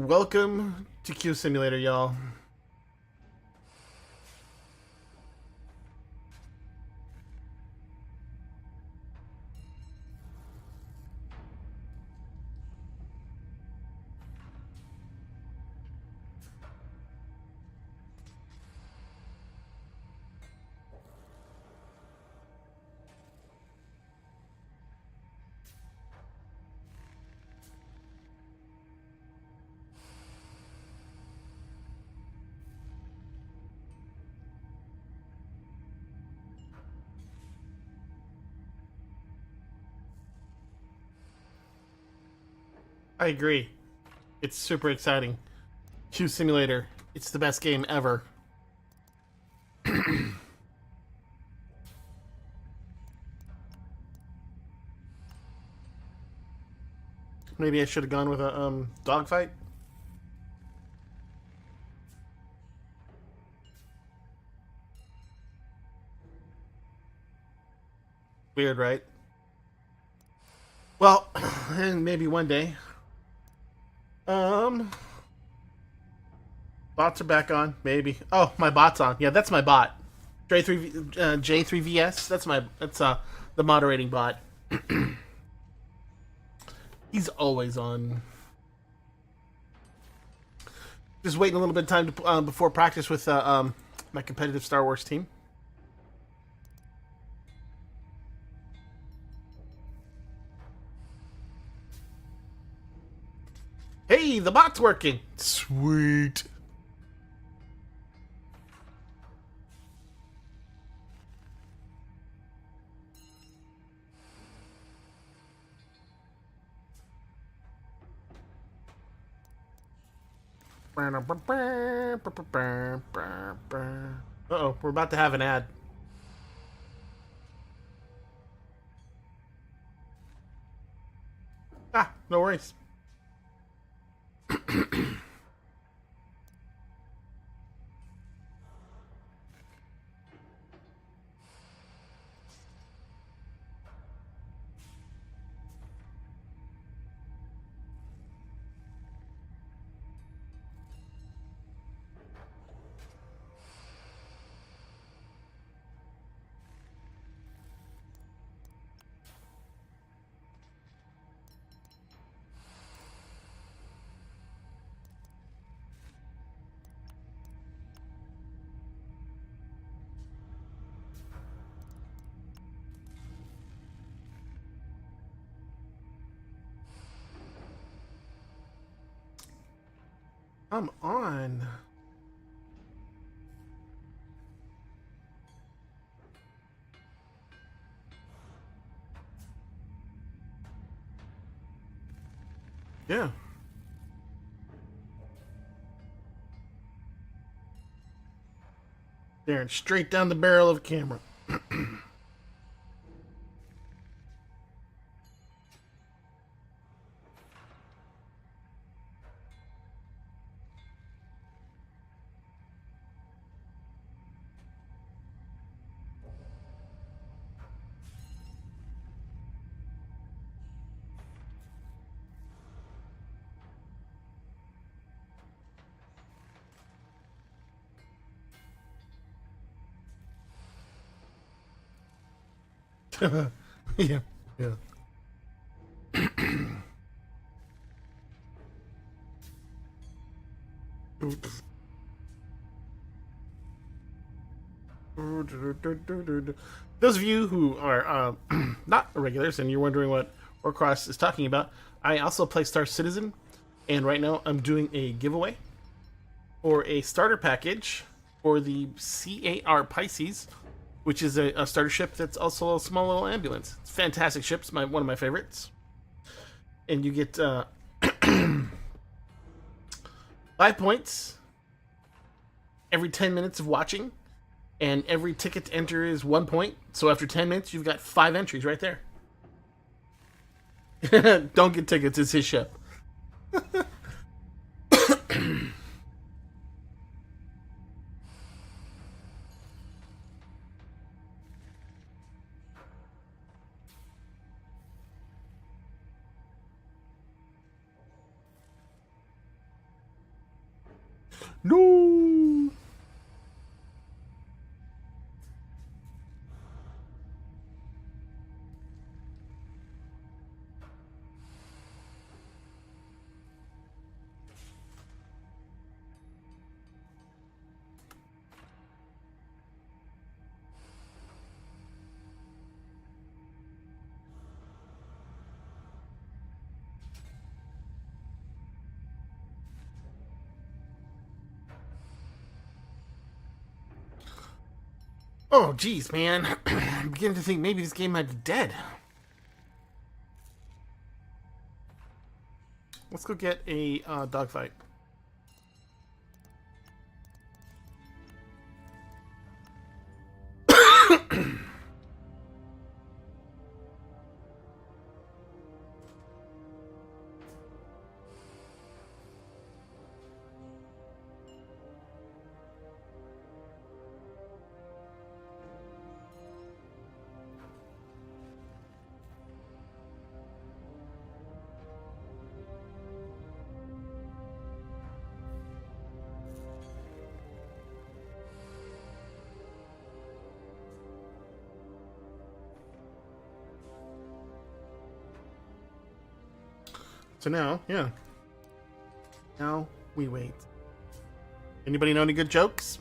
Welcome to Q Simulator, y'all. I agree. It's super exciting. Q Simulator. It's the best game ever. Maybe I should have gone with a dogfight. Weird, right? Well, and maybe one day. Um, Bots are back on. Maybe. Oh, my bot's on. Yeah, that's my bot. J3VS. That's the moderating bot. He's always on. Just waiting a little bit of time to, before practice with my competitive Star Wars team. Hey, the bot's working. Sweet. Uh-oh, we're about to have an ad. Ah, no worries. I'm on. Yeah. Staring straight down the barrel of a camera. Yeah. Yeah. Oops. Those of you who are not regulars and you're wondering what Warcross is talking about, I also play Star Citizen, and right now I'm doing a giveaway for a starter package for the CAR Pisces, which is a starter ship that's also a small little ambulance. It's a fantastic ship. It's one of my favorites. And you get 5 points every 10 minutes of watching, and every ticket to enter is 1 point. So after 10 minutes, you've got 5 entries right there. Don't get tickets, it's his ship. No. Oh, geez, man. I'm beginning to think maybe this game might be dead. Let's go get a dogfight. So now, yeah. Now we wait. Anybody know any good jokes?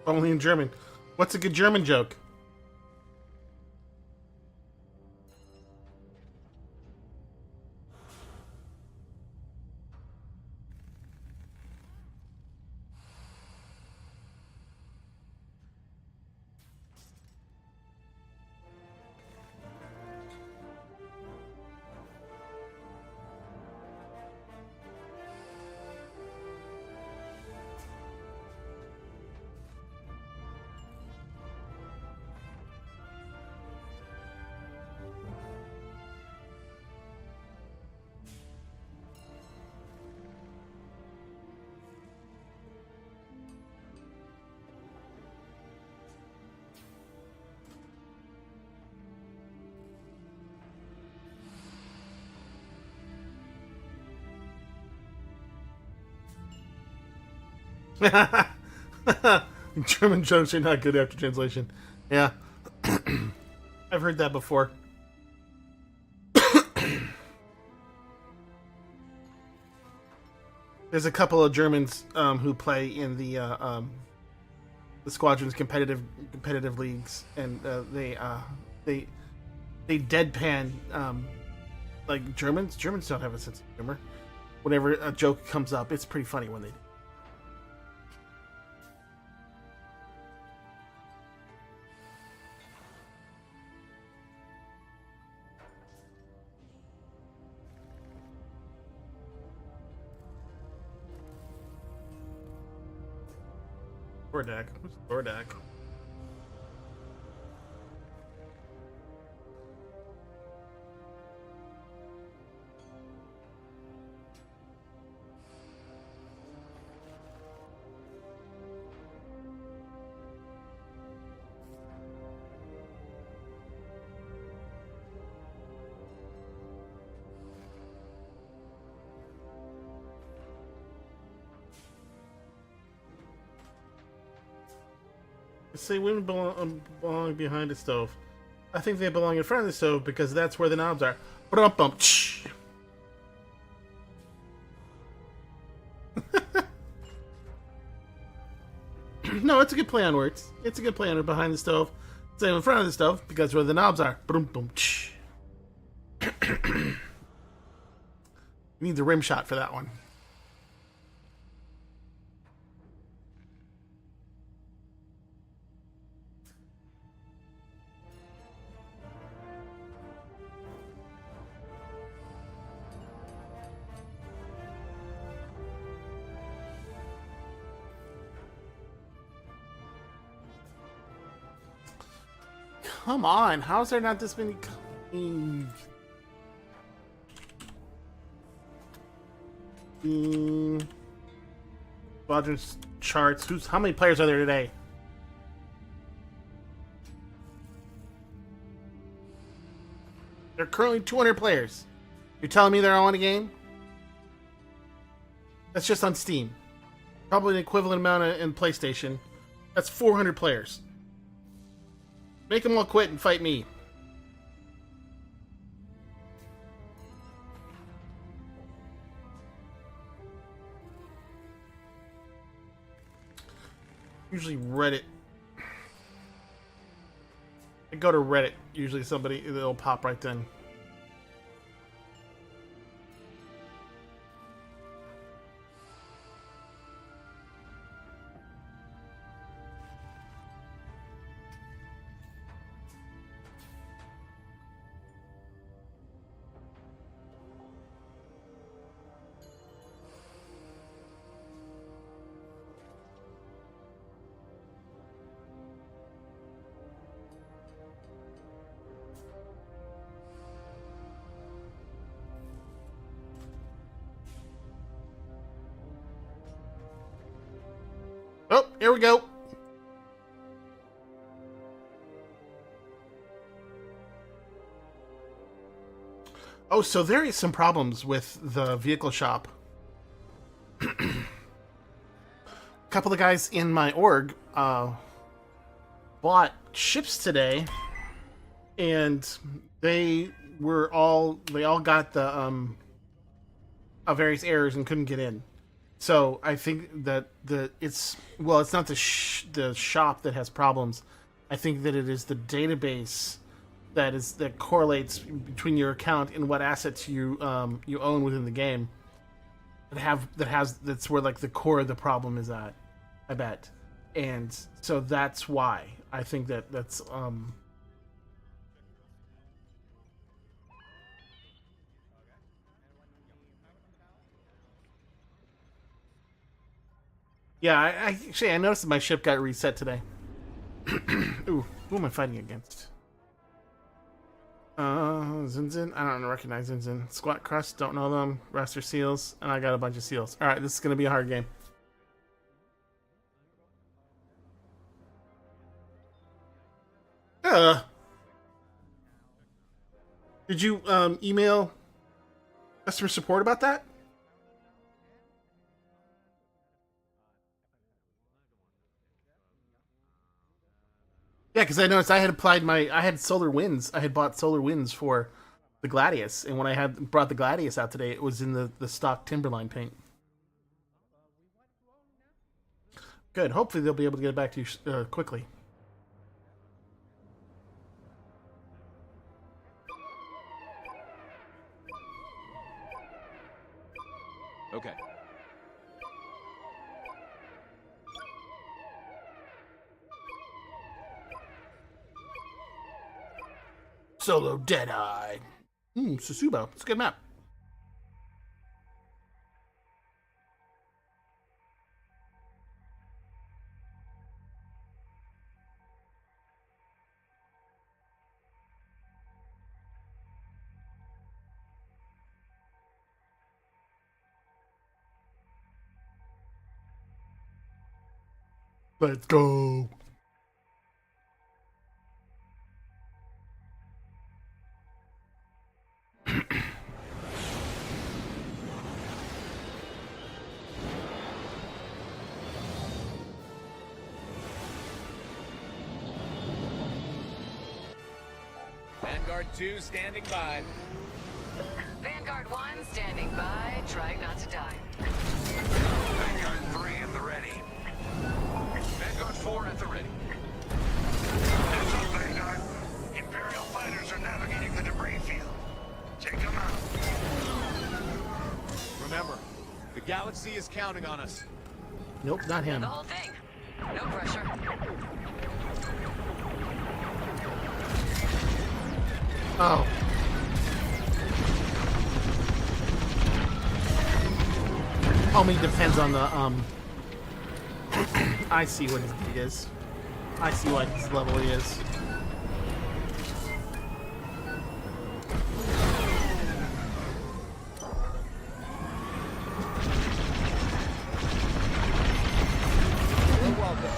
Only in German. What's a good German joke? German jokes are not good after translation. Yeah. I've heard that before. There's a couple of Germans who play in the squadron's competitive leagues, and they deadpan like Germans. Germans don't have a sense of humor. Whenever a joke comes up, it's pretty funny when they do. Thordak. Who's Thordak? Say women belong behind the stove. I think they belong in front of the stove because that's where the knobs are. Bump. No, it's a good play on words. It's a good play on behind the stove. Say in front of the stove because where the knobs are. You need the rim shot for that one. Come on, how's there not this many? Squadron charts. How many players are there today? There are currently 200 players. You're telling me they're all in a game? That's just on Steam. Probably an equivalent amount in PlayStation. That's 400 players. Make them all quit and fight me. Usually Reddit. I go to Reddit. Usually somebody, it'll pop right then. Oh, here we go. Oh, so there is some problems with the vehicle shop. A couple of guys in my org bought ships today, and they all got the various errors and couldn't get in. So I think that it's not the shop that has problems. I think that it is the database that correlates between your account and what assets you own within the game. That's where like the core of the problem is at, I bet. And so that's why I think that's yeah, I noticed that my ship got reset today. Ooh, who am I fighting against? Zinzin. I don't recognize Zinzin. Squat Crust, don't know them. Rest are seals, and I got a bunch of seals. Alright, this is gonna be a hard game. Did you email customer support about that? Yeah, because I noticed I had Solar Winds. I had bought Solar Winds for the Gladius, and when I had brought the Gladius out today, it was in the stock Timberline paint. Good. Hopefully they'll be able to get it back to you quickly. Okay. Solo Deadeye. Susubo. It's a good map. Let's go. Vanguard 2 standing by. Vanguard 1 standing by, trying not to die. Vanguard 3 at the ready. Vanguard 4 at the ready. That's all, Vanguard. Imperial fighters are navigating the debris field. Take them out. Remember, the galaxy is counting on us. Nope, not him. The whole thing. No pressure. Oh. Homie depends on the I see what his beat is. I see what his level he is. You're welcome.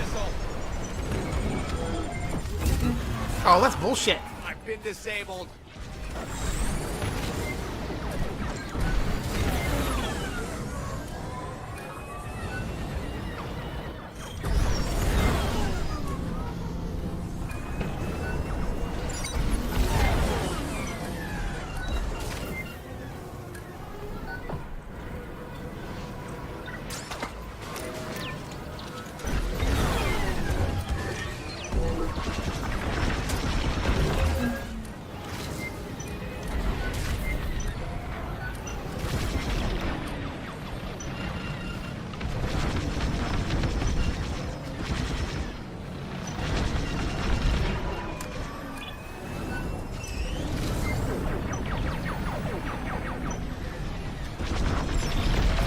missile. Oh, that's bullshit. I've been disabled.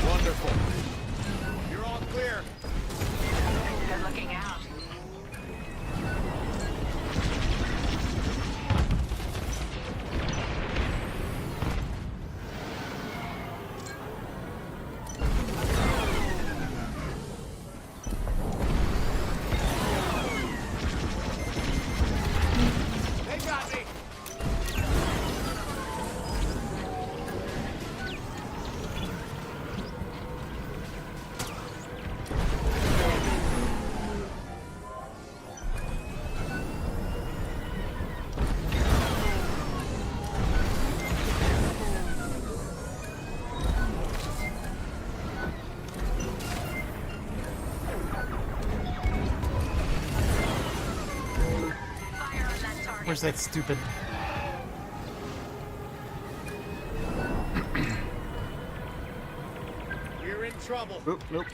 Wonderful. You're all clear. Good looking out. They got me. Fire on that target. Where's that stupid? We're in trouble. Oop, nope.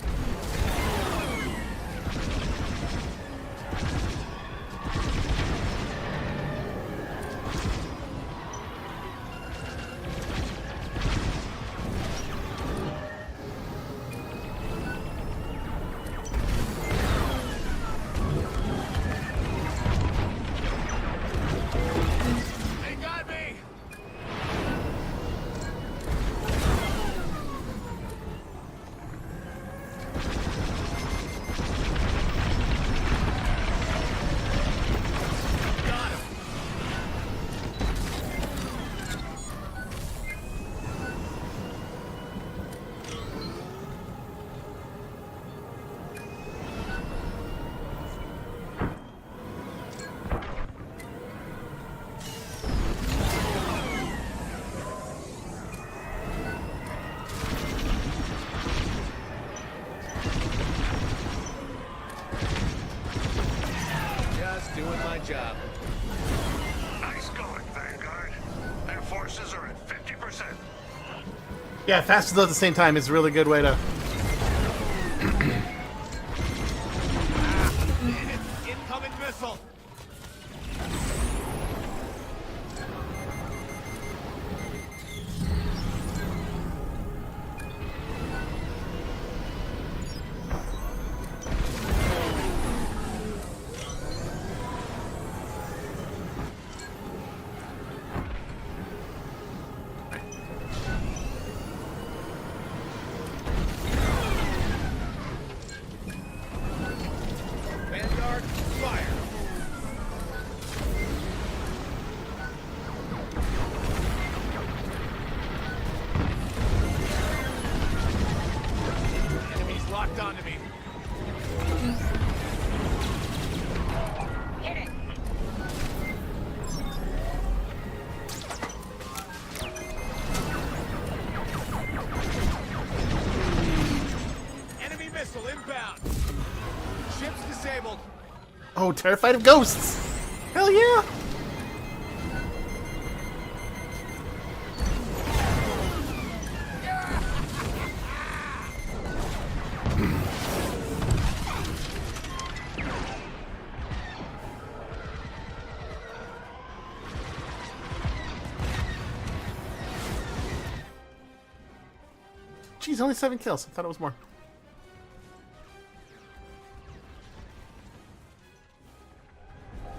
They got me. Got him. Just doing my job. Nice going, Vanguard. Their forces are at 50%. Yeah, fast and slow at the same time is a really good way to. Incoming missile. Vanguard, fire. Enemies locked onto me. Hit it. Enemy missile inbound. Ship's disabled. Oh, terrified of ghosts! Hell yeah! Geez, only 7 kills. I thought it was more.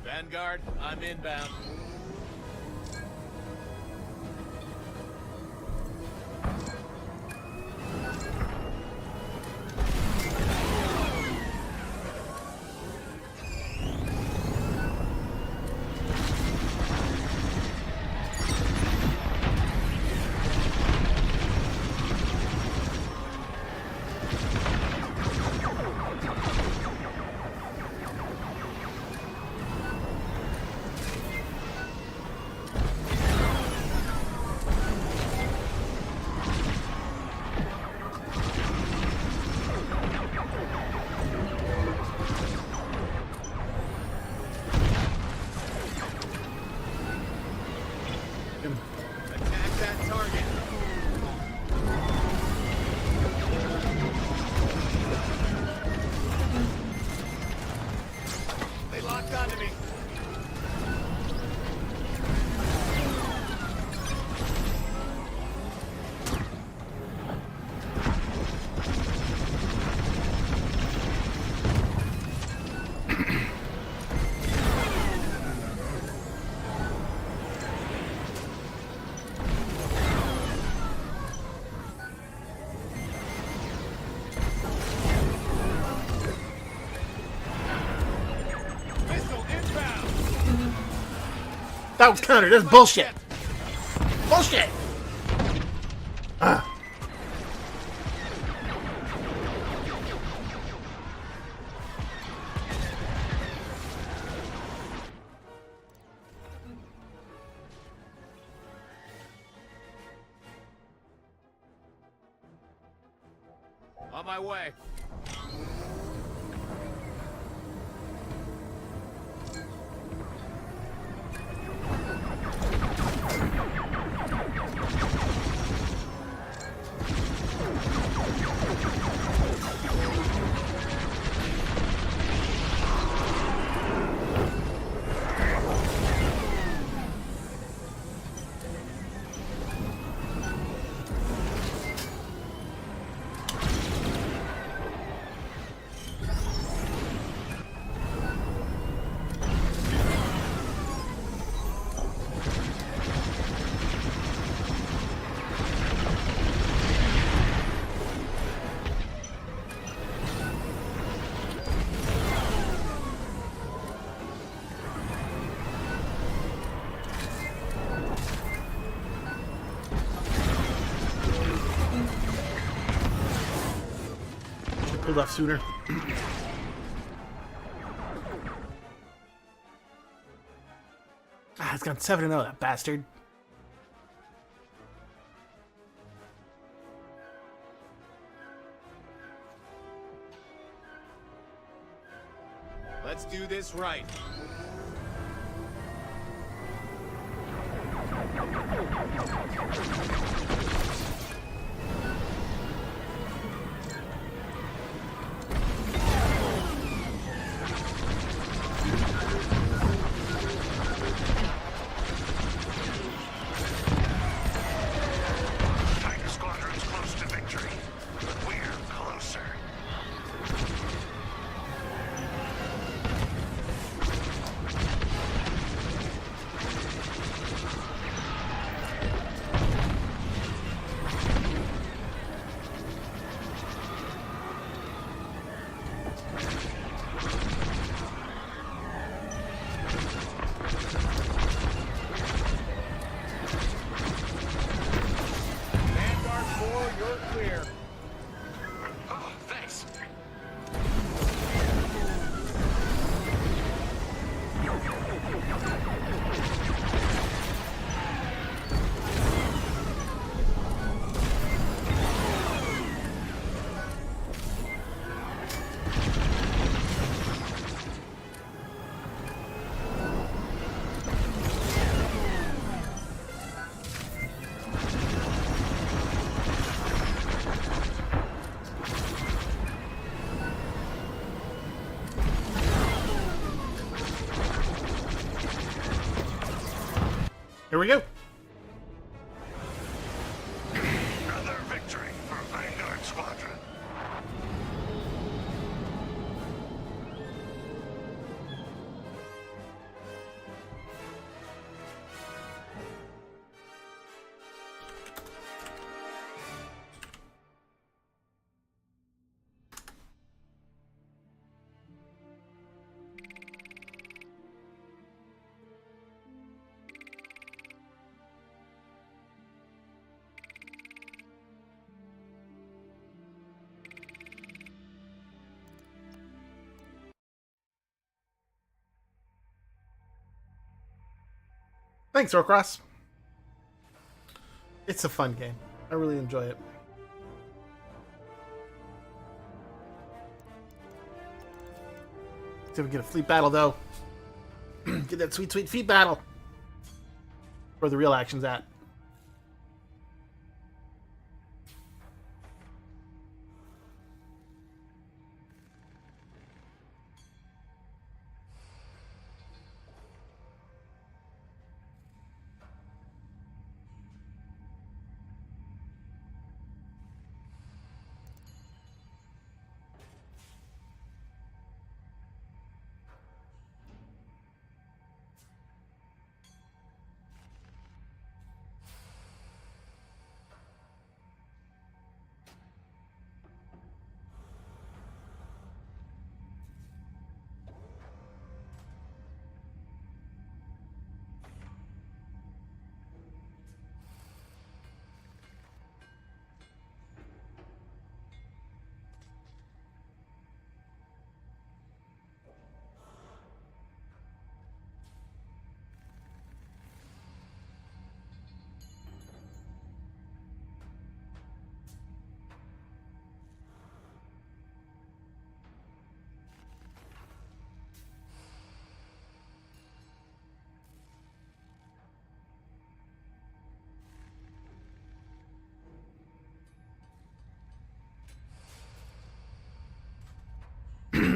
Vanguard, I'm inbound. locked onto me. Missile inbound. That was countered. That's bullshit. Bullshit. Ah. On my way. Pulled off sooner. It's gone 7-0, that bastard. Let's do this right. Tiger Squadron's close to victory. We're closer. Vanguard 4, you're clear. Oh, thanks. Here we go. Another victory for Vanguard Squadron. Thanks, Orcross. It's a fun game. I really enjoy it. See if we get a fleet battle, though. Get that sweet, sweet fleet battle. Where the real action's at.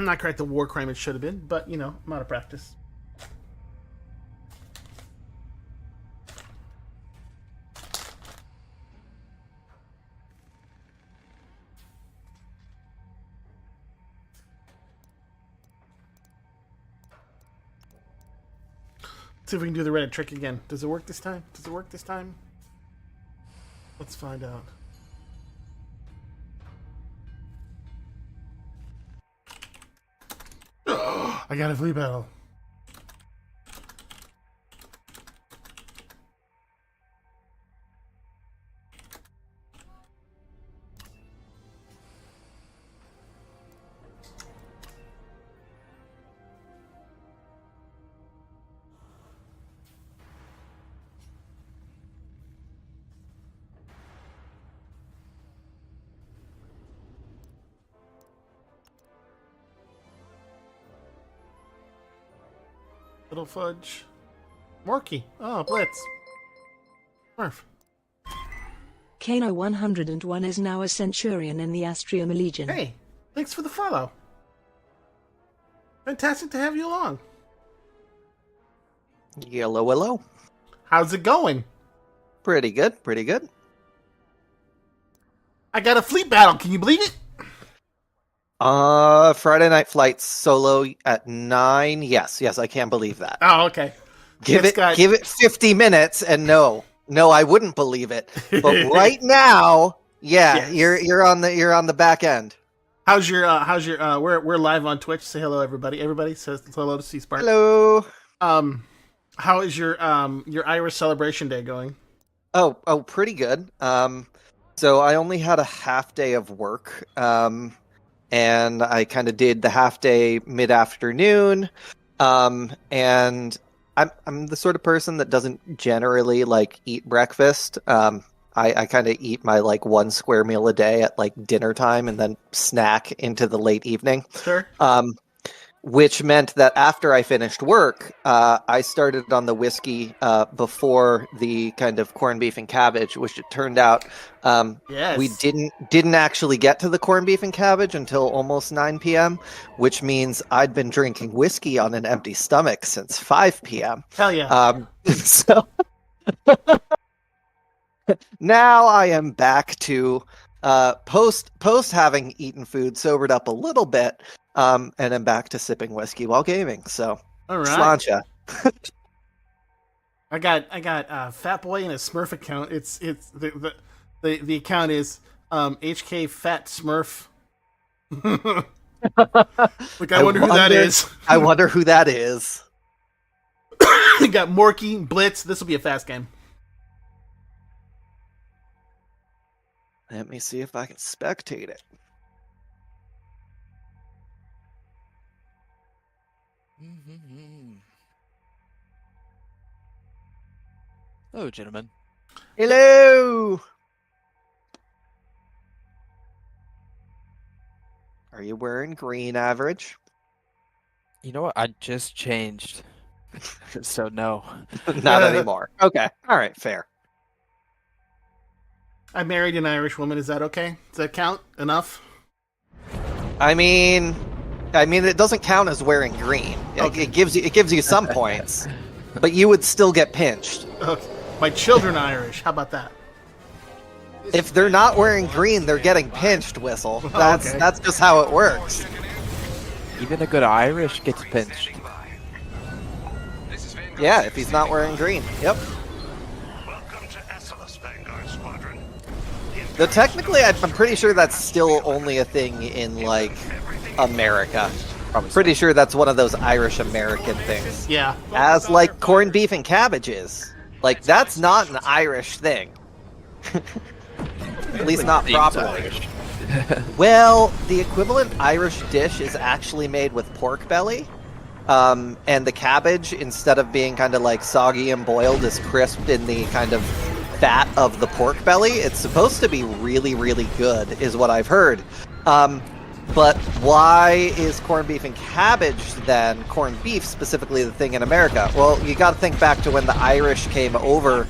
Not quite the war crime it should have been, but, you know, I'm out of practice. See if we can do the Reddit trick again. Does it work this time? Does it work this time? Let's find out. I got a flea battle. Little fudge. Morky. Oh, Blitz. Murph. Kano 101 is now a Centurion in the Astrium Legion. Hey, thanks for the follow. Fantastic to have you along. Yellow willow. How's it going? Pretty good, pretty good. I got a fleet battle. Can you believe it? Friday Night Flights solo at 9. Yes, I can't believe that. Oh, okay. Give it 50 minutes, and no, I wouldn't believe it. But right now, yeah, yes. you're on the back end. How's your we're live on Twitch. Say hello, everybody. Everybody says hello to C-Spark. Hello. How is your Irish celebration day going? Oh, pretty good. So I only had a half day of work. And I kind of did the half day mid-afternoon. And I'm the sort of person that doesn't generally like eat breakfast. I kind of eat my like 1 square meal a day at like dinner time and then snack into the late evening. Sure. Which meant that after I finished work, I started on the whiskey before the kind of corned beef and cabbage, which it turned out Yes. we didn't actually get to the corned beef and cabbage until almost 9 p.m., which means I'd been drinking whiskey on an empty stomach since 5 p.m. Hell yeah. So now I am back to post having eaten food, sobered up a little bit. And I'm back to sipping whiskey while gaming. So, All right. sláinte. I got Fat Boy in a Smurf account. It's the account is HK Fat Smurf. Like I wonder who that is. I wonder who that is. We got Morky, Blitz. This will be a fast game. Let me see if I can spectate it. Hello, gentlemen. Hello. Are you wearing green, Average? You know what? I just changed. So no. Not anymore. Okay. All right. Fair. I married an Irish woman. Is that okay? Does that count? Enough? I mean, it doesn't count as wearing green. Okay. It gives you some points, but you would still get pinched. Okay. My children are Irish. How about that? If they're not wearing green, they're getting pinched, Whistle. That's just how it works. Even a good Irish gets pinched. Yeah, if he's not wearing green. Yep. Welcome to Essalus, Vanguard Squadron. Though technically, I'm pretty sure that's still only a thing in, like, America. Pretty sure that's one of those Irish-American things. Yeah. As, like, corned beef and cabbages. Like, that's not an Irish thing. At least not properly. Well, the equivalent Irish dish is actually made with pork belly. And the cabbage, instead of being kind of like soggy and boiled, is crisped in the kind of fat of the pork belly. It's supposed to be really, really good, is what I've heard. But why is corned beef and cabbage then, corned beef specifically, the thing in America? Well, you got to think back to when the Irish came over.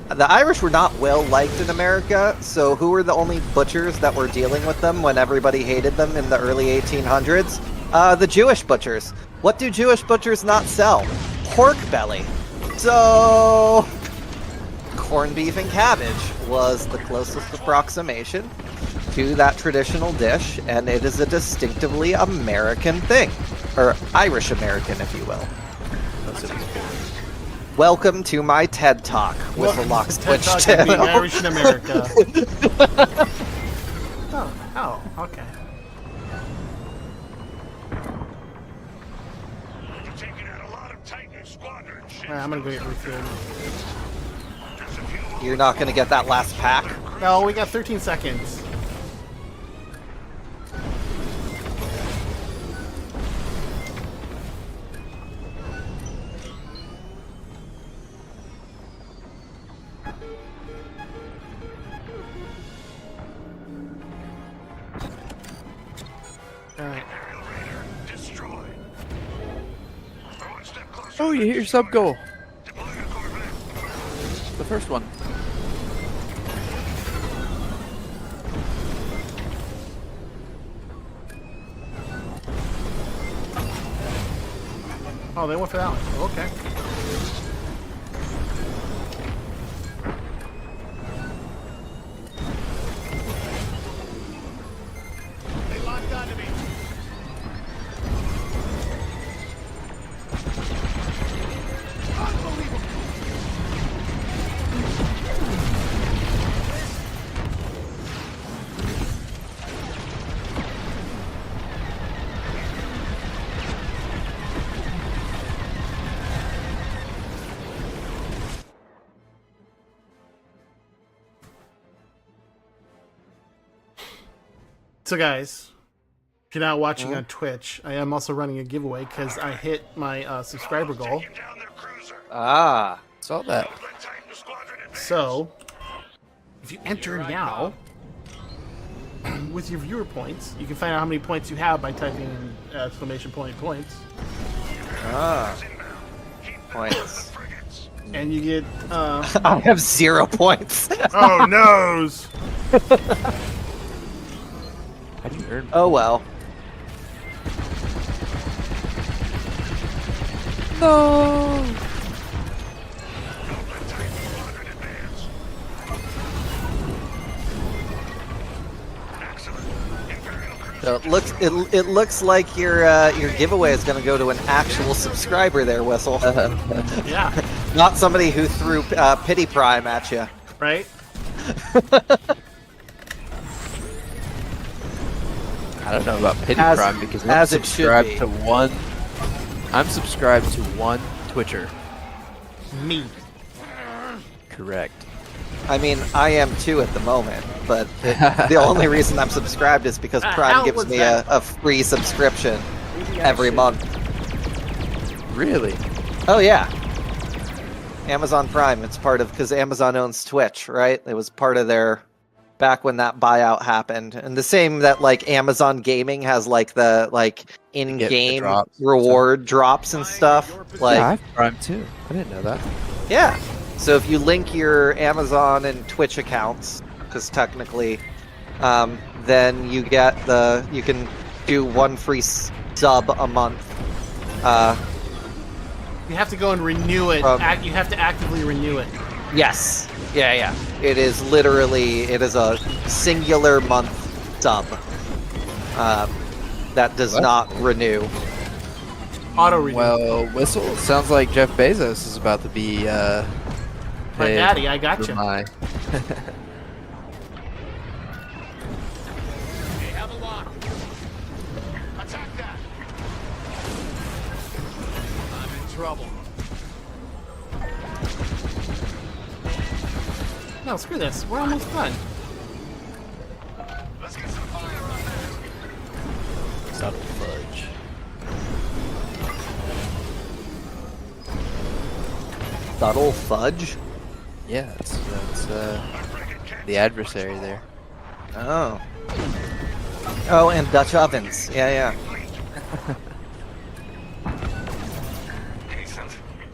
the Irish were not well liked in America, so who were the only butchers that were dealing with them when everybody hated them in the early 1800s? The Jewish butchers. What do Jewish butchers not sell? Pork belly. So, corned beef and cabbage was the closest approximation to that traditional dish, and it is a distinctively American thing. Or Irish American, if you will. Welcome to my TED Talk, Whistlelock's TED Twitch Talk of channel. being Irish in America. Oh, okay. You've taken out a lot of Titan squadron ships. Alright, I'm gonna go get refilled. Just a few You're not going to get that last pack? No, we got 13 seconds. Alright. Imperial Raider destroyed. We're one step closer. Oh, you hit your sub goal. Deploying a Corvette. The first one. Oh, they went for that one. Okay. They locked onto me. Unbelievable. So, guys, if you're not watching on Twitch, I am also running a giveaway because I hit my subscriber goal. Taking down their cruiser. Ah. Saw that. Let Titan squadron advance. So, if you enter now with your viewer points, you can find out how many points you have by typing in exclamation point points, Ah. Inbound. Keep Points. frigates. and you get I have 0 points. oh noes. How do you earn? Oh well. No. Let Titan squadron advance. Excellent. Imperial cruiser. So it looks like your giveaway is going to go to an actual subscriber there, Whistle. Yeah, Not somebody who threw pity prime at you. right. I don't know about Pity As- Prime because I'm as it should subscribed be. to one. I'm subscribed to one Twitcher. Me. Correct. I mean, I am too at the moment, but the only reason I'm subscribed is because Prime how gives was me that? a free subscription every month. Really? Oh yeah. Amazon Prime, it's part of, because Amazon owns Twitch, right? It was part of their, back when that buyout happened. And the same that like Amazon Gaming has like the in-game drops. reward drops and stuff. Like Yeah, I have Prime too. I didn't know that. yeah. So if you link your Amazon and Twitch accounts, because technically, then you get you can do one free sub a month. You have to go and renew it. You have to actively renew it. Yes. Yeah. It is literally, it is a singular month sub. That does What? not renew. Auto renew. Well, Whistle, it sounds like Jeff Bezos is about to be My paid daddy, I got for you. my- They have a lock. Attack that. I'm in trouble. No, screw this. We're almost done. Let's get some fire on that. Subtle fudge. Subtle fudge? Yeah, that's the adversary there. Oh. Oh, and Dutch ovens. Yeah. Decent.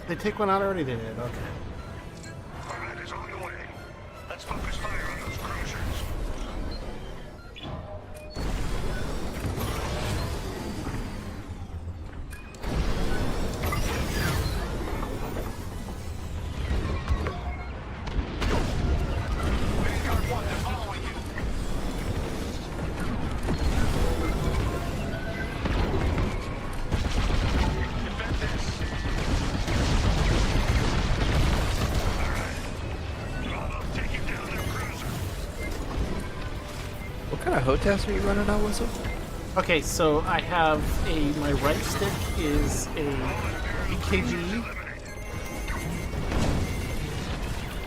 They take one out already. They did. Okay. Corvette is on the way. of HOTAS are you running on, Whistle? Okay, so I have my right stick is a EKG.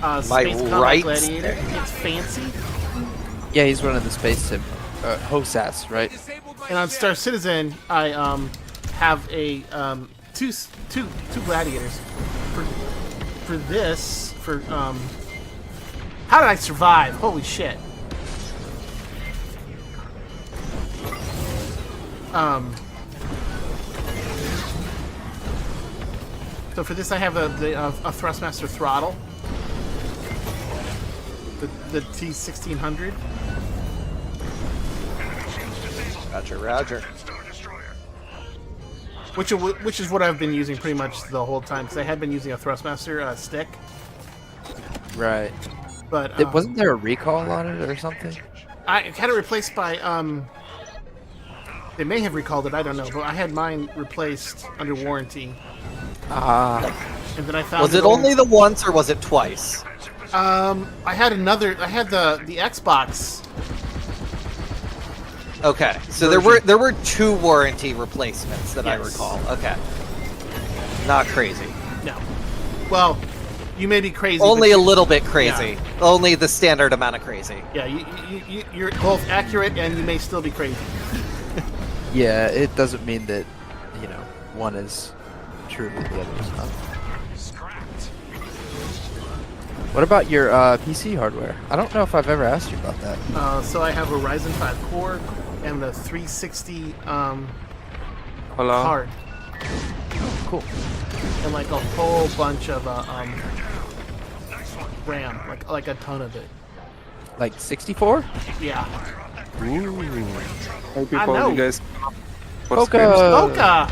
My Space Combat right Gladiator. It's fancy. Yeah, he's running the Space Sim. HOSAS, right? Disabled my And on ship. Star Citizen, I have a two gladiators. For this, how did I survive? Holy shit. So for this, I have a Thrustmaster throttle, the T1600. Roger, Roger. Star Destroyer. Which is what I've been using pretty much the whole time, because I had been using a Thrustmaster stick, Right. but Wasn't there a recall on it or something? I had it replaced by they may have recalled it, I don't know, but I had mine replaced under warranty, Ah. and then I found Was it only the once or was it twice? I had the Xbox. Okay, so there were 2 warranty replacements that I Yes. recall. Okay, not crazy. No, well, you may be crazy. Only but a little bit crazy. Only the standard amount of crazy. Yeah, you're both accurate, and you may still be crazy. Yeah, it doesn't mean that, one is true and the other is not. Scrapped. What about your PC hardware? I don't know if I've ever asked you about that. So I have a Ryzen 5 core and the 360 Hello. card, Cool. and like a whole bunch of RAM, like a ton of it. Like 64? Yeah. Hey I people, know. you guys for Poke. scrims? Oka!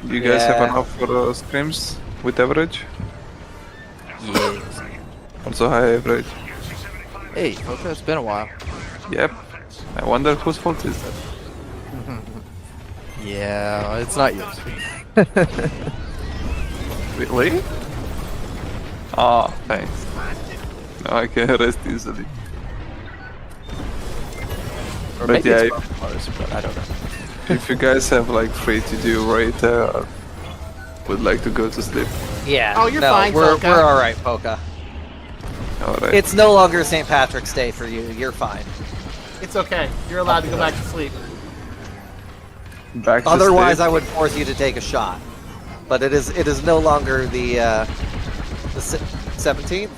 Do you guys have Yeah. enough for scrims with average? Yes. Also high average. Hey, Poke, it's been a while. Yep. I wonder whose fault is that? Yeah, it's not yours. Really? Ah, thanks. Now I can rest easily. Or But maybe yeah, it's both ours, but I don't know. if you guys have like free to do right, would like to go to sleep. Yeah. Oh, you're no, fine, We're Polka. all right, Polka. Alright. It's no longer St. Patrick's Day for you. You're fine. It's okay. You're allowed to go back to sleep. Back to Otherwise, sleep. I would force you to take a shot. But it is no longer the 17th.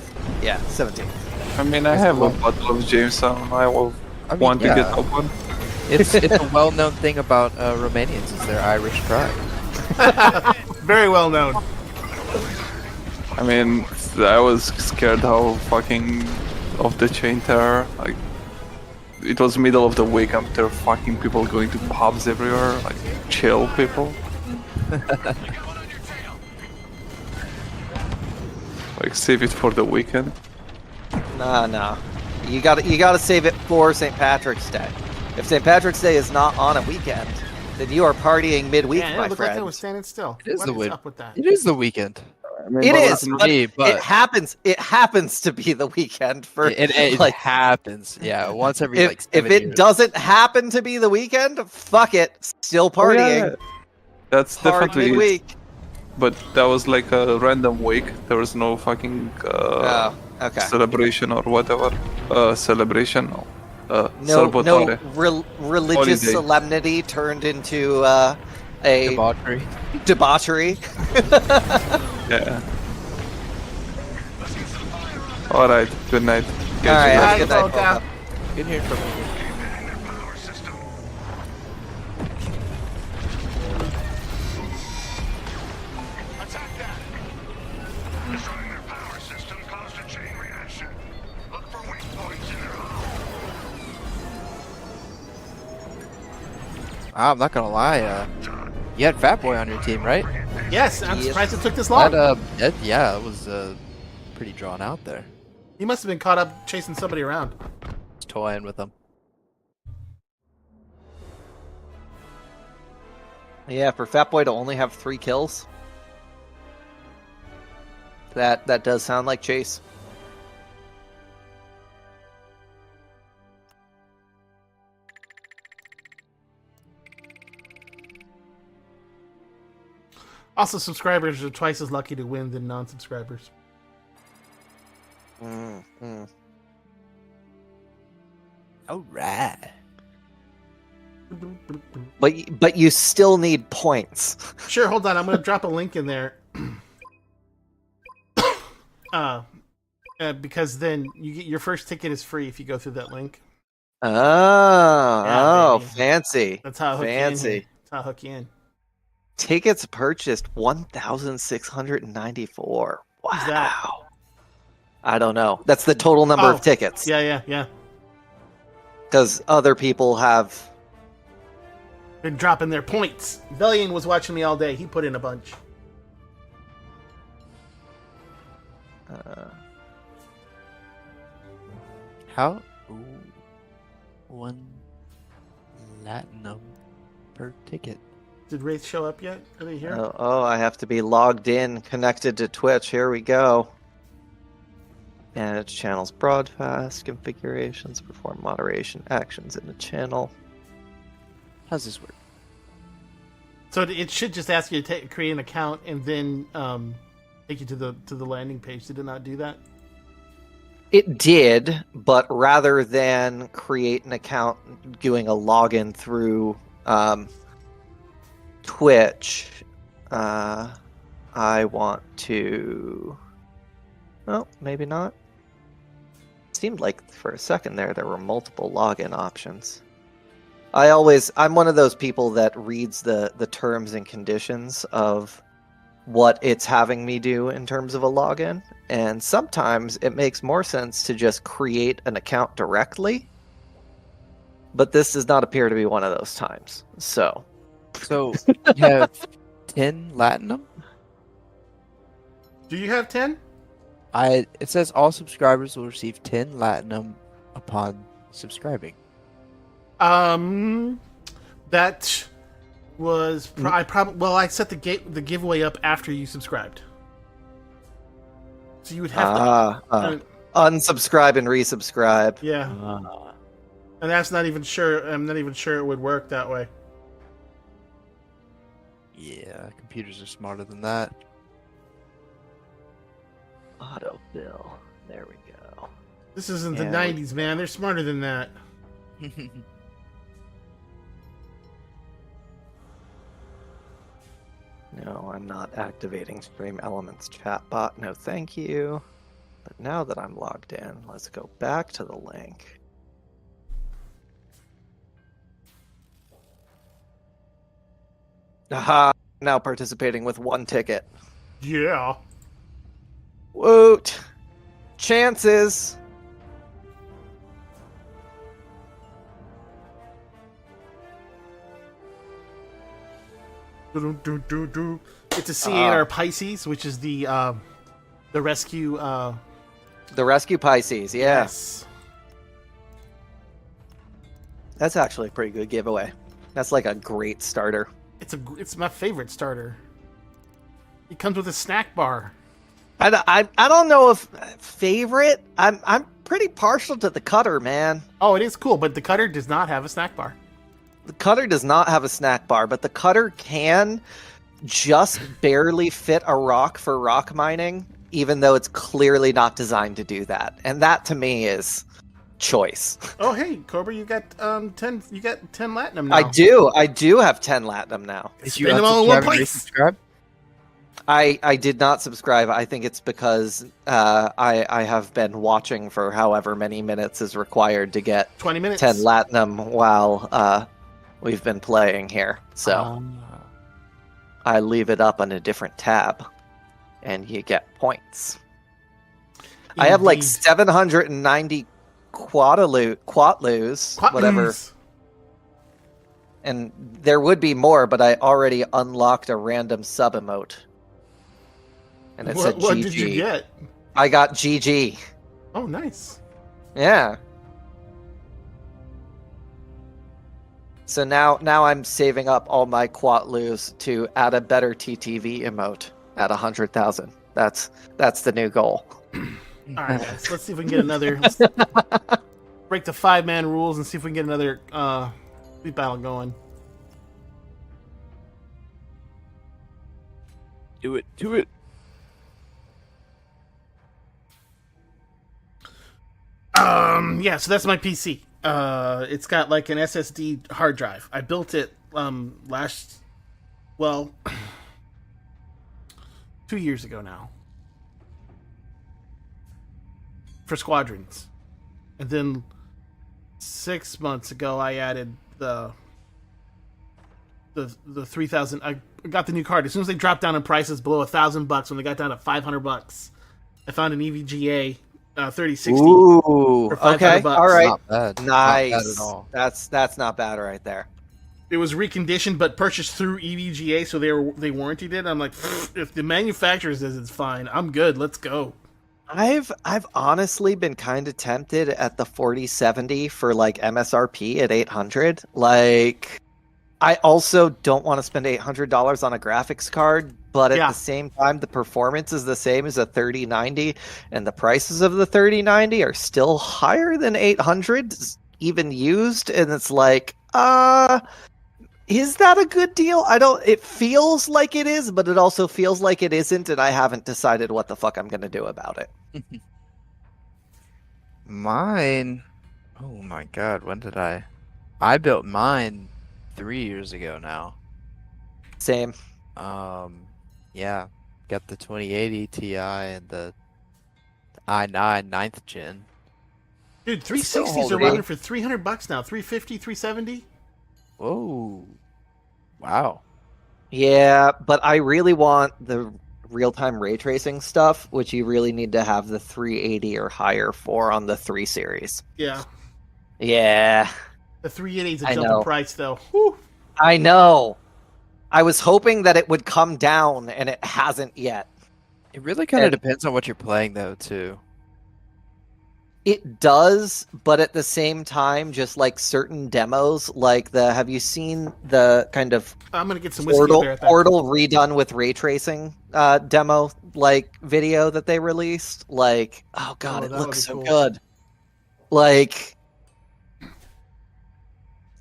Yeah, 17th. I mean, I have a bottle of Jameson. I will mean, want to yeah. get up one. It's a well-known thing about Romanians is their Irish pride. Very well known. I mean, I was scared how fucking of the chain terror. Like, it was middle of the week. I'm there fucking people going to pubs everywhere, like chill people. Like save it for the weekend. No. You gotta save it for St. Patrick's Day. If St. Patrick's Day is not on a weekend, then you are partying midweek, Yeah, my it looked like I friend. was standing still. It is What the is win. up with that? It is the weekend. I mean, It but is, for but, me, but- it happens. It happens to be the weekend for It like. happens. Yeah, once every If, like if 7 it years. doesn't happen to be the weekend, fuck it. Still Oh, yeah, partying. yeah. That's Hard definitely. midweek. But that was like a random week. There was no fucking Oh, okay. celebration or whatever. Celebration. No, Salvatore. religious Holiday. solemnity turned into a debauchery. debauchery. Yeah. All right. Good night. All right, you. have a Bye, good night, Polka. Polka. Good hearing from you. Power system. Attack that! Destroying their power system caused a chain reaction. Look for weak points in their hull. I'm not gonna lie. You had Fat Boy on your team, right? Yes, I'm Yes. surprised it took this long. Yeah, it was pretty drawn out there. He must have been caught up chasing somebody around. Just toying with them. Yeah, for Fat Boy to only have 3 kills. That does sound like Chase. Also, subscribers are twice as lucky to win than non-subscribers. All right. But you still need points. Sure, hold on. I'm going to drop a link in there. Because then you get your first ticket is free if you go through that link. Oh, baby. fancy. That's how I hook you in. Fancy. Here. That's how I hook you in. Tickets purchased 1,694. Wow. Who's that? I don't know. That's the total number Oh, of tickets. Yeah. Because other people have. Been dropping their points. Velian was watching me all day. He put in a bunch. How? Ooh, 1 Latinum per ticket. Did Wraith show up yet? Are they here? Oh, I have to be logged in, connected to Twitch. Here we go. Manage channels broadcast, configurations, perform moderation actions in the channel. How's this work? So it should just ask you to create an account and then take you to the landing page. Did it not do that? It did, but rather than create an account doing a login through Twitch, I want to... Well, maybe not. Seemed like for a second there were multiple login options. I'm one of those people that reads the terms and conditions of what it's having me do in terms of a login, and sometimes it makes more sense to just create an account directly, but this does not appear to be one of those times. So So you have 10 Latinum? Do you have 10? It says all subscribers will receive 10 Latinum upon subscribing. That was I set the giveaway up after you subscribed, so you would have to unsubscribe and resubscribe. yeah, and that's not even sure. I'm not even sure it would work that way. Yeah, computers are smarter than that. Autofill. There we go. This isn't Yeah, the 90s, man. They're smarter than that. No, I'm not activating Stream Elements chatbot. No, thank you. But now that I'm logged in, let's go back to the link. Aha! Now participating with 1 ticket. Yeah. Woot! Chances! It's a C8R Pisces, which is the rescue. The Rescue Pisces, yeah. Yes. That's actually a pretty good giveaway. That's like a great starter. It's my favorite starter. It comes with a snack bar. I don't know if favorite. I'm pretty partial to the cutter, man. Oh, it is cool, but the cutter does not have a snack bar. The cutter does not have a snack bar, but the cutter can just barely fit a rock for rock mining, even though it's clearly not designed to do that. And that to me is choice. Oh, hey, Cobra, you got 10. You got 10 Latinum now. I do have 10 Latinum now. Did you Spend them all in one unsubscribe and place. resubscribe? I did not subscribe. I think it's because I have been watching for however many minutes is required to get 20 minutes. 10 Latinum while we've been playing here. So I leave it up on a different tab and you get points. I have like Indeed. 790 quatlus, whatever. Quatlus. And there would be more, but I already unlocked a random sub emote. And it said GG. What did you get? I got GG. Oh, nice. Yeah. So now I'm saving up all my quatlus to add a better TTV emote at 100,000. That's the new goal. All right, guys. Let's see if we can get another. Let's break the 5-man rules and see if we can get another fleet battle going. Do it. Do it. Yeah, so that's my PC. It's got like an SSD hard drive. I built it last, well, 2 years ago now for Squadrons, and then 6 months ago I added the 3000. I got the new card as soon as they dropped down in prices below $1,000. When they got down to $500, I found an EVGA 3060. Ooh, for $500. okay, all right, Not bad. nice. Not bad at all. That's not bad right there. It was reconditioned but purchased through EVGA, so they warranted it. I'm like, if the manufacturer says it's fine, I'm good. Let's go. I've honestly been kind of tempted at the 4070 for like MSRP at 800. Like, I also don't want to spend $800 on a graphics card, but at Yeah. the same time, the performance is the same as a 3090, and the prices of the 3090 are still higher than 800, even used. And it's like, is that a good deal? I don't. It feels like it is, but it also feels like it isn't, and I haven't decided what the fuck I'm gonna do about it. Mine. Oh my god, when did I? I built mine 3 years ago now. Same. Yeah, got the 2080 Ti and the i9 9th gen. Dude, still 360s are holding. running for $300 now. 350, 370. Whoa, wow. Yeah, but I really want the real-time ray tracing stuff, which you really need to have the 380 or higher for on the 3 series. Yeah, Yeah, the 380 is a I jump know. in price though. Whew. I know. I was hoping that it would come down, and it hasn't yet. It really kind of And- depends on what you're playing, though, too. It does, but at the same time, just like certain demos, like have you seen the kind of I'm gonna get some whiskey up there at that. Portal redone with ray tracing demo like video that they released? Like, oh god, Oh, it that would looks be so cool. good. Like,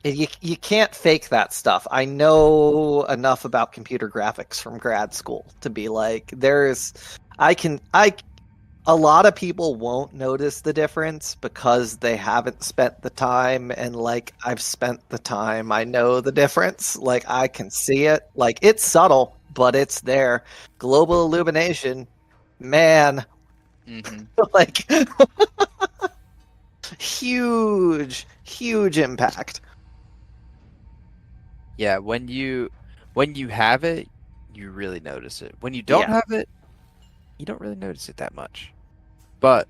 you can't fake that stuff. I know enough about computer graphics from grad school to be like, a lot of people won't notice the difference because they haven't spent the time, and like, I've spent the time. I know the difference. Like, I can see it. Like, it's subtle, but it's there. Global illumination, man, Mm-hmm. like huge impact. Yeah, when you have it, you really notice it. When you don't Yeah. have it, you don't really notice it that much. But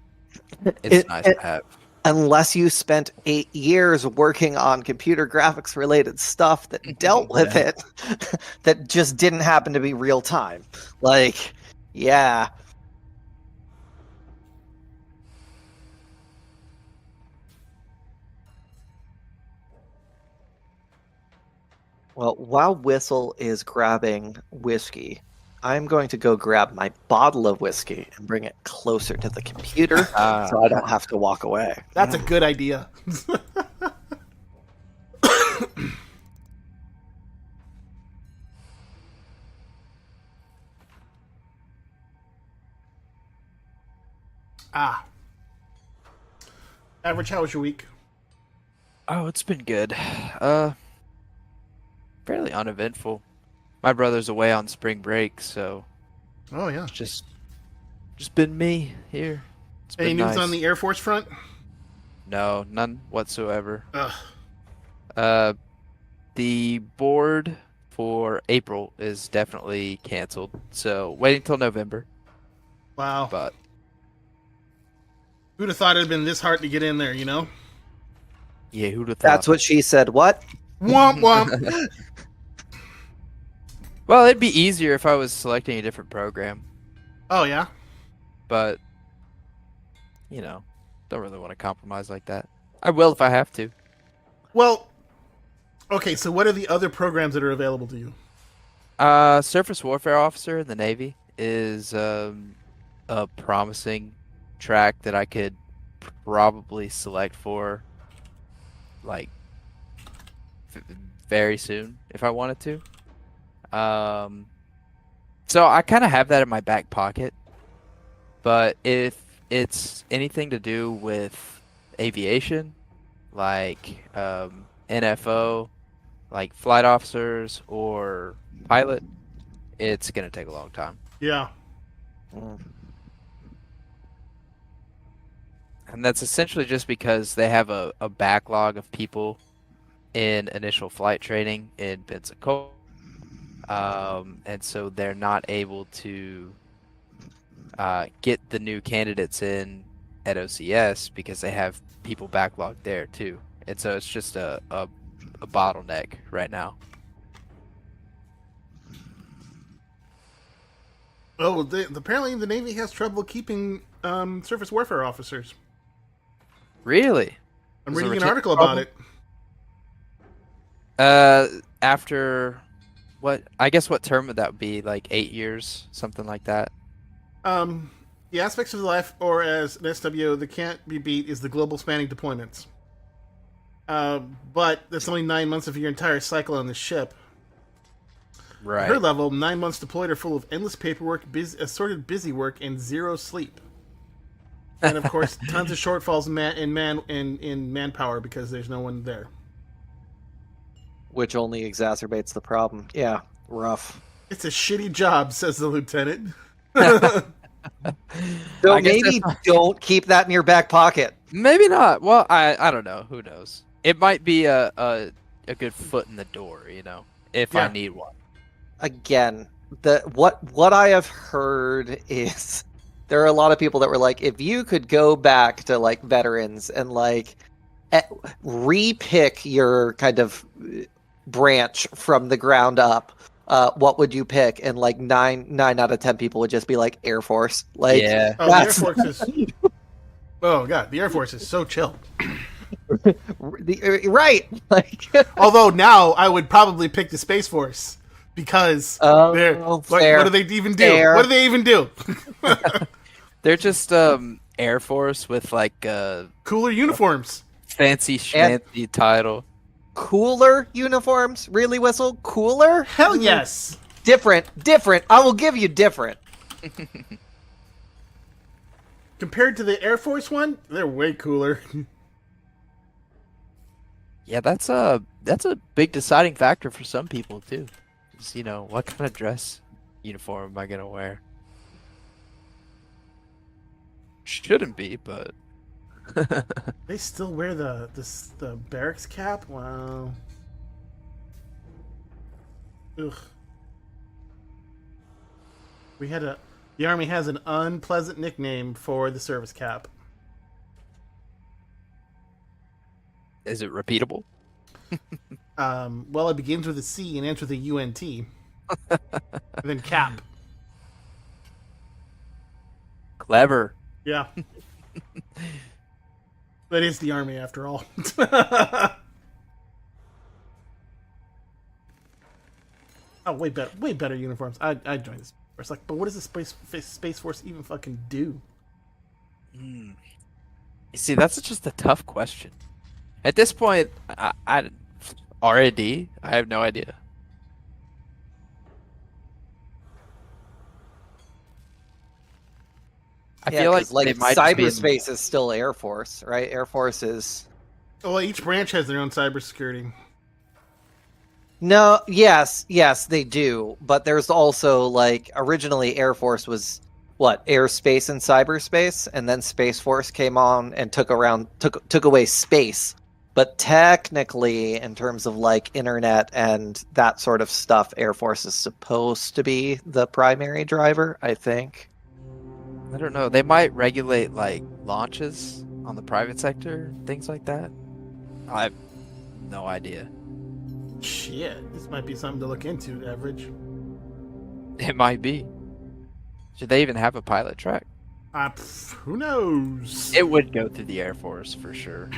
it's nice to have. Unless you spent 8 years working on computer graphics related stuff that dealt with it, that just didn't happen to be real time. Like, yeah. Well, while Whistle is grabbing whiskey, I'm going to go grab my bottle of whiskey and bring it closer to the computer so I don't have to walk away. That's a good idea. Ah. Average, how was your week? Oh, it's been good. Fairly uneventful. My brother's away on spring break, so Oh, yeah. just been me here. It's Any been news nice. on the Air Force front? No, none whatsoever. Ugh. The board for April is definitely canceled, so waiting till November. Wow. But Who'd have thought it'd been this hard to get in there, you know? yeah, who'd have thought? That's what she said. What? Womp womp. Well, it'd be easier if I was selecting a different program, Oh, yeah? but you know, don't really want to compromise like that. I will if I have to. Well, okay, so what are the other programs that are available to you? Surface warfare officer in the Navy is a promising track that I could probably select for, like, very soon if I wanted to. So I kind of have that in my back pocket, but if it's anything to do with aviation, like NFO, like flight officers or pilot, it's gonna take a long time. Yeah. And that's essentially just because they have a backlog of people in initial flight training in Pensacola. And so they're not able to get the new candidates in at OCS because they have people backlogged there too. And so it's just a bottleneck right now. Oh, apparently the Navy has trouble keeping surface warfare officers. Really? I'm Is it reading an retain- article about it. After what? I guess what term would that be? Like 8 years, something like that. The aspects of life, or as an SWO, that can't be beat is the global spanning deployments. But that's only 9 months of your entire cycle on the ship. Right. At her level, 9 months deployed are full of endless paperwork, assorted busy work, and zero sleep. And of course, tons of shortfalls in manpower because there's no one there. Which only exacerbates the problem. Yeah, rough. It's a shitty job, says the lieutenant. So I guess maybe that's don't keep that in your back pocket. Maybe not. Well, I don't know. Who knows? It might be a good foot in the door, you know, if I Yeah. need one. Again, what I have heard is there are a lot of people that were like, if you could go back to like veterans and like repick your kind of branch from the ground up, what would you pick? And like nine out of 10 people would just be like Air Force. Like, Yeah. Oh, the Air that's Force is... Oh, God, the Air Force is so chill. right. Like, Although now I would probably pick the Space Force because they're like, fair. what do they even do? Fair. What do they even do? They're just Air Force with like Cooler uniforms. fancy schmancy title. cooler uniforms? Really, Whistle? Cooler? Hell yes. Different. I will give you different. Compared to the Air Force one, they're way cooler. Yeah, that's a big deciding factor for some people too. Just, you know, what kind of dress uniform am I gonna wear? Shouldn't be, but They still wear the barracks cap? Wow. Ugh. The Army has an unpleasant nickname for the service cap. is it repeatable? Well, it begins with a C and ends with a UNT. And then cap. Clever. Yeah. That is the Army after all. Oh, way better uniforms. I'd join this. It's like, but what does the Space Force even fucking do? You see, that's just a tough question. At this point, I R&D, I have no idea. I feel 'cause, like they might just be in- cyberspace is still Air Force, right? Air Force is Well, each branch has their own cybersecurity. no, yes, they do. But there's also like originally Air Force was what airspace and cyberspace, and then Space Force came on and took away space. But technically, in terms of like internet and that sort of stuff, Air Force is supposed to be the primary driver, I think. I don't know. They might regulate like launches on the private sector, things like that. I have no idea. Shit, this might be something to look into, Average. It might be. Should they even have a pilot track? Who knows? It would go through the Air Force for sure.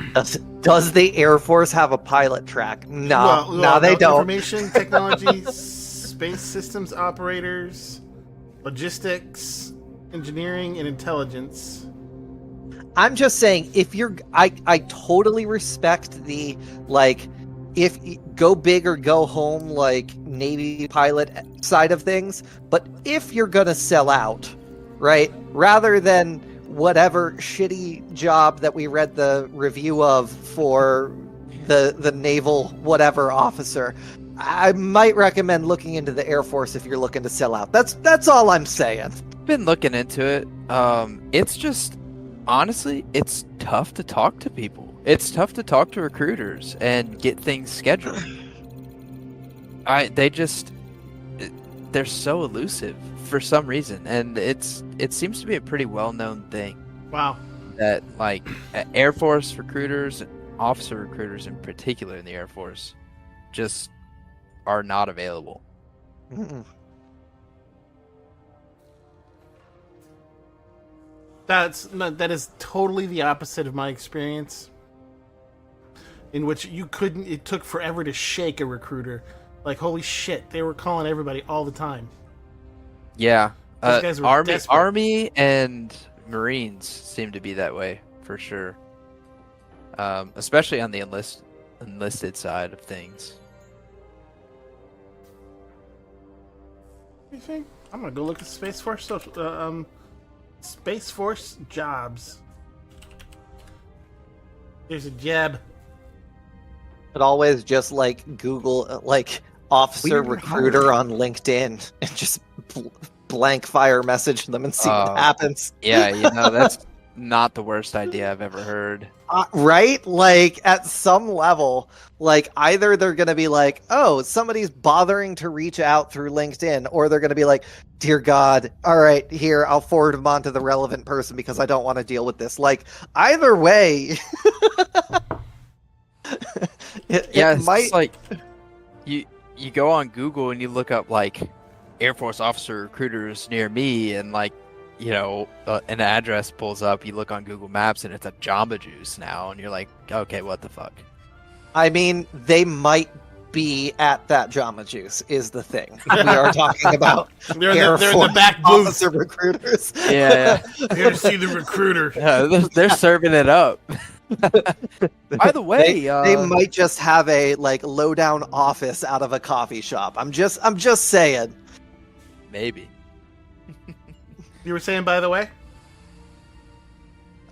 Does the Air Force have a pilot track? No, no, they don't. Information technology, space systems operators, logistics, engineering, and intelligence. I'm just saying, if you're, I totally respect the like if go big or go home, like Navy pilot side of things. But if you're gonna sell out, right, rather than whatever shitty job that we read the review of for the naval whatever officer, I might recommend looking into the Air Force if you're looking to sell out. That's all I'm saying. Been looking into it. It's just honestly, it's tough to talk to people. It's tough to talk to recruiters and get things scheduled. They're so elusive for some reason, and it seems to be a pretty well-known thing Wow. that like Air Force recruiters and officer recruiters in particular in the Air Force just are not available. Mm-mm. That is totally the opposite of my experience, in which it took forever to shake a recruiter. Like, holy shit, they were calling everybody all the time. Yeah, Those guys were desperate. Army and Marines seem to be that way for sure. Especially on the enlisted side of things. What do you think? I'm gonna go look at Space Force social, Space Force jobs. There's a jab. But always just like Google like officer Weird recruiter on LinkedIn and just blank fire message them and see what happens. Yeah, that's not the worst idea I've ever heard. Right? Like at some level, like either they're going to be like, oh, somebody's bothering to reach out through LinkedIn, or they're going to be like, dear God, all right, here, I'll forward them on to the relevant person because I don't want to deal with this. Like either way, it's might just like you go on Google and you look up like Air Force officer recruiters near me, and like an address pulls up. You look on Google Maps and it's a Jamba Juice now, and you're like, okay, what the fuck? I mean, they might be at that Jamba Juice is the thing. We are talking about They're Air in the Force back booth. officer recruiters. Yeah, Here to see the recruiter. they're serving it up. By the way, they might just have a like lowdown office out of a coffee shop. I'm just saying. maybe. You were saying, by the way?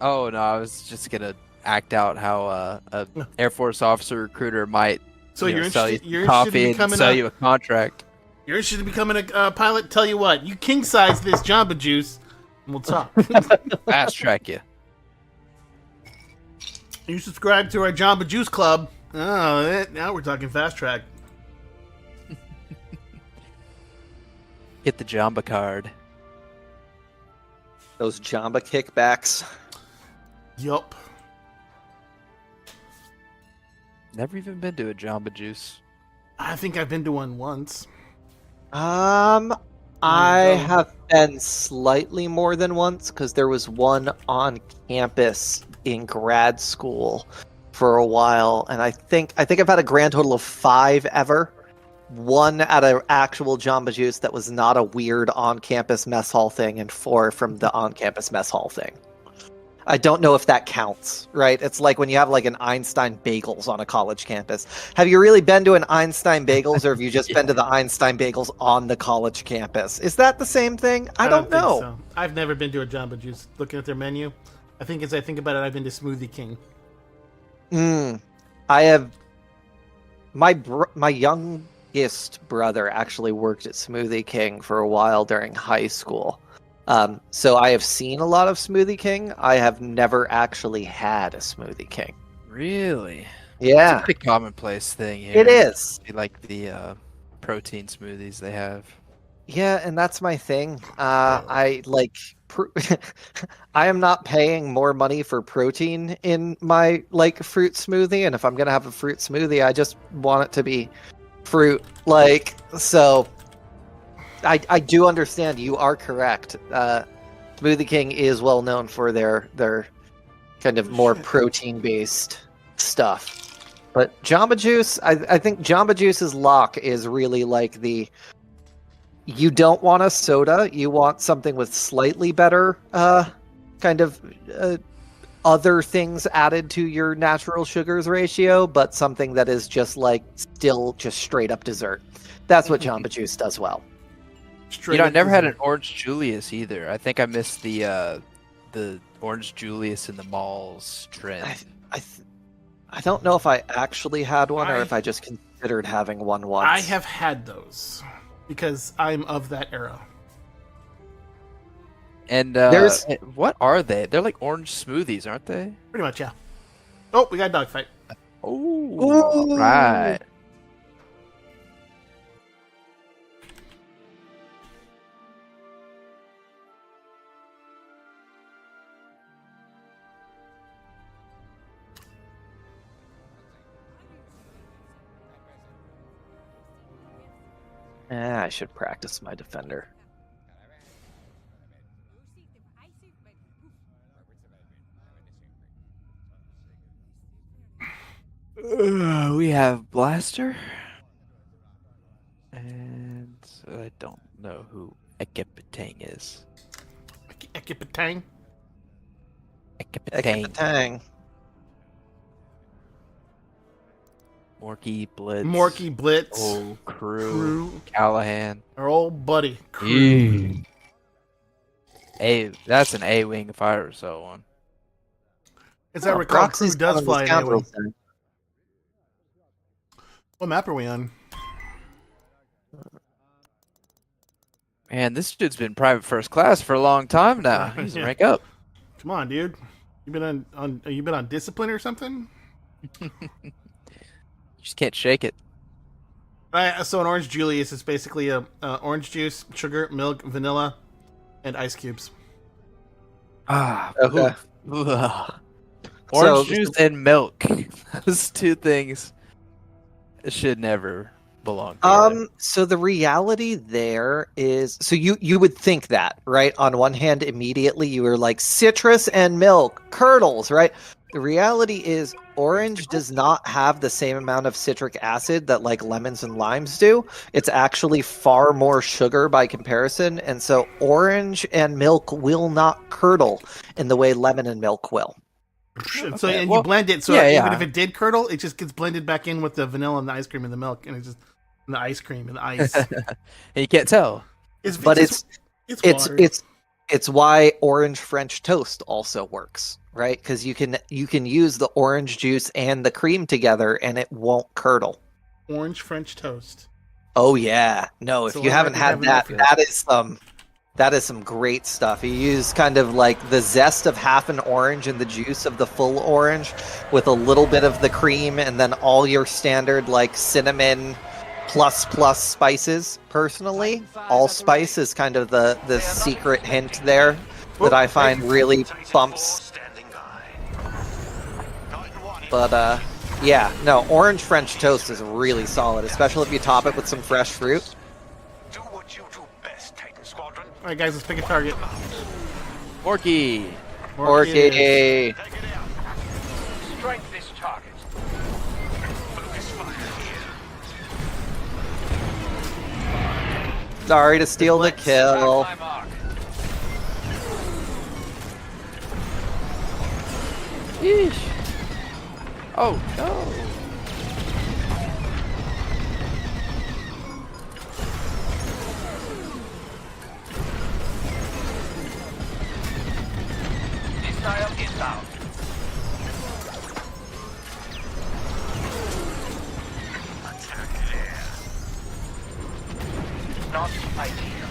Oh no, I was just gonna act out how a Air Force officer recruiter might So you're sell interested? you You're coffee interested in and sell you a contract. You're interested in becoming a pilot? Tell you what, you king size this Jamba Juice, and we'll talk. Fast track you. You subscribe to our Jamba Juice Club. Oh, now we're talking fast track. Get the Jamba card. Those Jamba kickbacks. Yup. Never even been to a Jamba Juice. I think I've been to one once. I have been slightly more than once because there was one on campus in grad school for a while, and I think I've had a grand total of 5 ever. One at an actual Jamba Juice that was not a weird on-campus mess hall thing, and 4 from the on-campus mess hall thing. I don't know if that counts, right? It's like when you have like an Einstein Bagels on a college campus. Have you really been to an Einstein Bagels, or have you just been to the Einstein Bagels on the college campus? Is that the same thing? I don't think know. so. I've never been to a Jamba Juice. Looking at their menu, I think as I think about it, I've been to Smoothie King. I have. My youngest brother actually worked at Smoothie King for a while during high school. So I have seen a lot of Smoothie King. I have never actually had a Smoothie King. Really? Yeah. It's a pretty commonplace thing here. It is. Like the protein smoothies they have. Yeah, and that's my thing. I like. I am not paying more money for protein in my like fruit smoothie, and if I'm gonna have a fruit smoothie, I just want it to be fruit. Like, so I do understand. You are correct. Smoothie King is well known for their kind of more protein based stuff. But Jamba Juice, I think Jamba Juice's lock is really like the. You don't want a soda. You want something with slightly better kind of other things added to your natural sugars ratio, but something that is just like still just straight up dessert. That's what Jamba Juice does well. Straight I up never had dessert. an Orange Julius either. I think I missed the Orange Julius in the malls trend. I don't know if I actually had one or if I just considered having one once. I have had those because I'm of that era. And There's- what are they? They're like orange smoothies, aren't they? Pretty much, yeah. Oh, we got a dogfight. Oh, right. I should practice my defender. We have Blaster. And I don't know who Ekipatang is. Ekipatang. Ekipatang. Tang. Morky Blitz. Morky Blitz. Oh, Crew. Callahan. Our old buddy. Crew. That's an A-wing if I ever saw one. As I recall, Crew Proxy's does one of fly those an A-wing. scoundrels then. What map are we on? Man, this dude's been private first class for a long time now. He's Yeah. rank up. Come on, dude. You been on discipline or something? Just can't shake it. So an Orange Julius is basically a orange juice, sugar, milk, vanilla, and ice cubes. Ah, Okay. ugh. Orange So- juice and milk. Those two things should never belong together. So the reality there is, so you would think that, right? On one hand, immediately you were like citrus and milk, curdles, right? The reality is orange does not have the same amount of citric acid that like lemons and limes do. It's actually far more sugar by comparison, and so orange and milk will not curdle in the way lemon and milk will. So Okay, and well, you blend it, so yeah, even yeah. if it did curdle, it just gets blended back in with the vanilla and the ice cream and the milk, and it's just and the ice cream and the ice. And you can't tell. But it's water. it's why orange French toast also works, right? Because you can use the orange juice and the cream together, and it won't curdle. orange French toast. Oh yeah, no! So If you what haven't might had be that, having that is some great stuff. You use kind of like the zest of half an orange and the juice of the full orange, with a little bit of the cream, and then all your standard like cinnamon plus spices. Personally, allspice is kind of the secret hint there that I find really bumps. But yeah, no, orange French toast is really solid, especially if you top it with some fresh fruit. Do what you do best, Titan Squadron. All right, guys, let's pick a target. Morky. Orky. Take it out. Strike this target. Focus fire here. Sorry to steal the kill. My mark. Yeesh. Oh, no. Missile inbound. Attack there. Not ideal.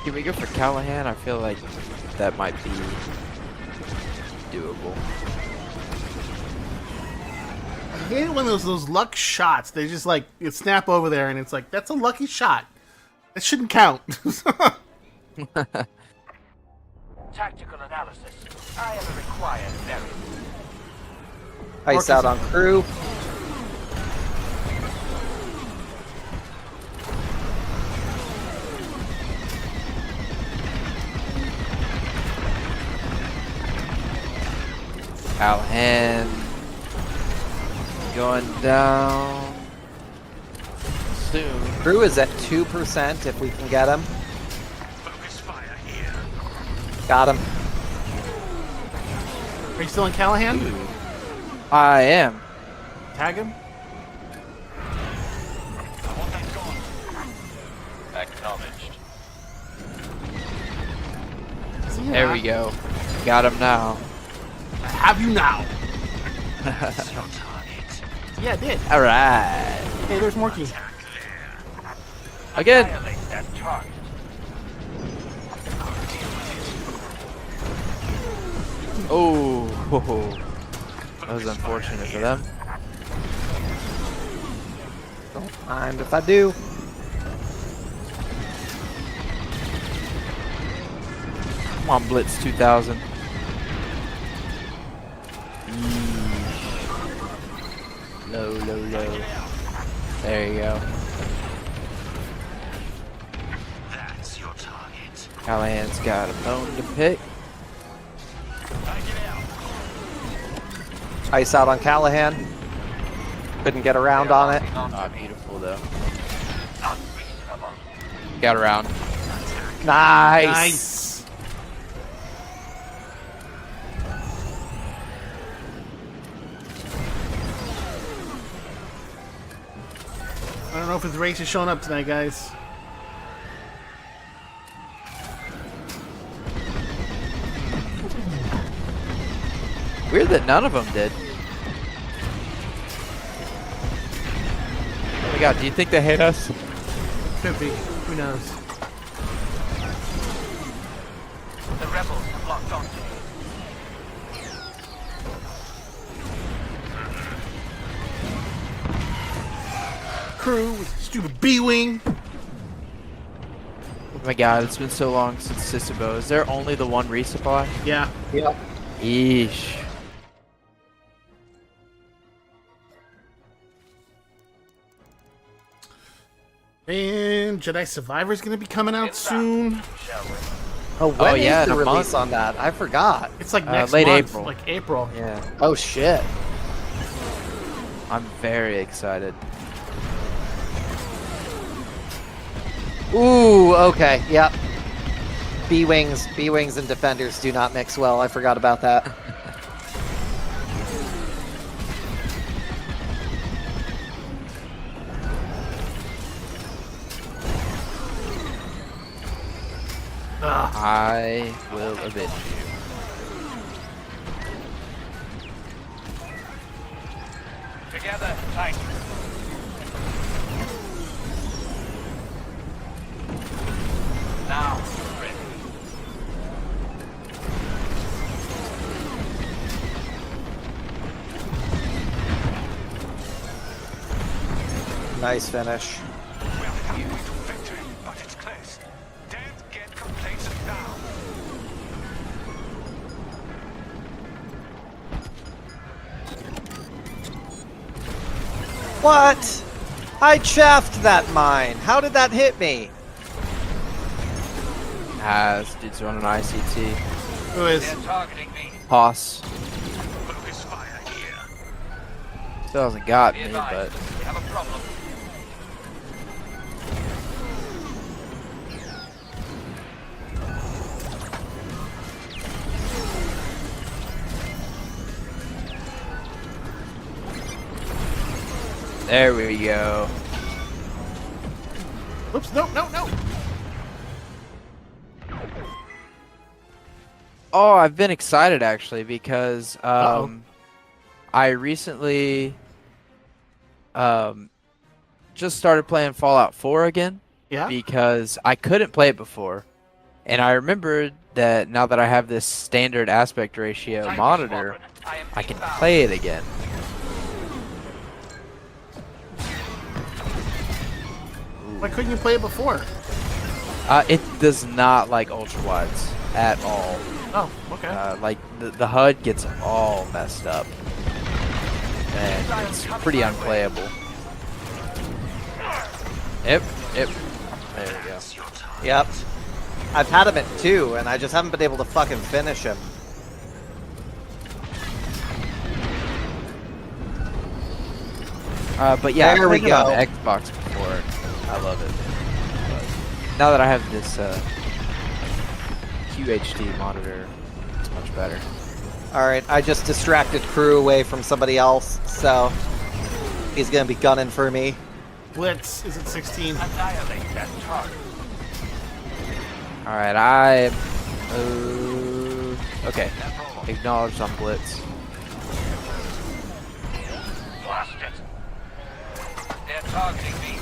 Can we go for Callahan? I feel like that might be doable. I hate it when those luck shots. They just like you snap over there, and it's like that's a lucky shot. That shouldn't count. Tactical analysis. I am a required variable. Ice out on crew. Callahan going down soon. Crew is at 2% if we can get him. Got him. Are you still in Callahan? I am. Tag him. Acknowledged. See There ya. we go. Got him now. Have you now? Yeah, I did. All right. Hey, there's Morky. Again. Oh, ho, ho. That was unfortunate for them. Don't mind if I do. Come on, Blitz 2000. Low, low, low. There you go. That's your target. Callahan's got a bone to pick. Ice out on Callahan. Couldn't get around on it. Not beautiful though. Got around. Nice. Nice. I don't know if his race is showing up tonight, guys. Weird that none of them did. Oh my god, do you think they hate us? Could be. Who knows? The rebels have locked on. Crew with stupid B-Wing. Oh my god, it's been so long since Sisabo. Is there only the one resupply? Yeah. Yep. Eesh. And Jedi Survivor's gonna be coming out soon. Oh, when is yeah, in the a release month. on that? I forgot. It's like next late month, April. like April. Yeah, Oh shit. I'm very excited. Ooh, okay, yep. B-Wings and Defenders do not mix well. I forgot about that. I will avenge you. Together, tight. Now, ready. Nice finish. We're halfway to victory, but it's close. Don't get complacent now. What? I chaffed that mine. How did that hit me? This dude's running ICT. Who is? They're targeting me. Hoss Focus fire here. still hasn't got Be me, advised, but we have a problem. there we go. Oops! No! No! No! Oh, I've been excited actually because Uh-oh. I recently just started playing Fallout 4 again Yeah. because I couldn't play it before. And I remembered that now that I have this standard aspect ratio monitor, I can play it again. Why couldn't you play it before? It does not like ultra wides at all. Oh, okay. Like the HUD gets all messed up, and it's pretty unplayable. Yep. There we go. Yep. I've had him at 2, and I just haven't been able to fucking finish him. But yeah, There I we played it on go. Xbox before. I love it. But now that I have this QHD monitor is much better. Alright, I just distracted crew away from somebody else, so he's gonna be gunning for me. Blitz is at 16. Annihilate that target. Alright, I... okay. Acknowledged on Blitz. Blast it. They're targeting me.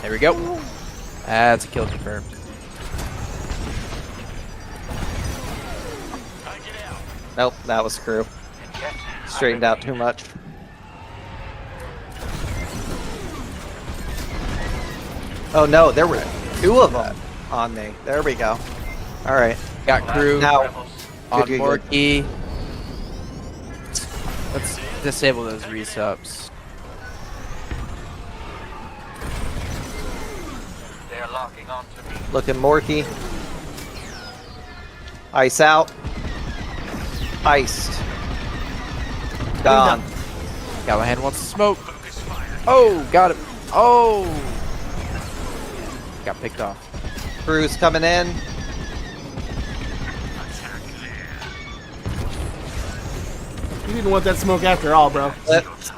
There we go. That's a kill confirmed. Nope, that was crew. Straightened out too much. Oh no, there were 2 of them on me. There we go. Alright. Got crew Now, on good. Morky. Let's disable those resubs. They're locking onto me. Looking Morky. Ice out. Iced. Gone. Callahan wants to smoke. Oh, got him. Oh! Got picked off. Crew's coming in. You didn't want that smoke after all, bro. Blitz.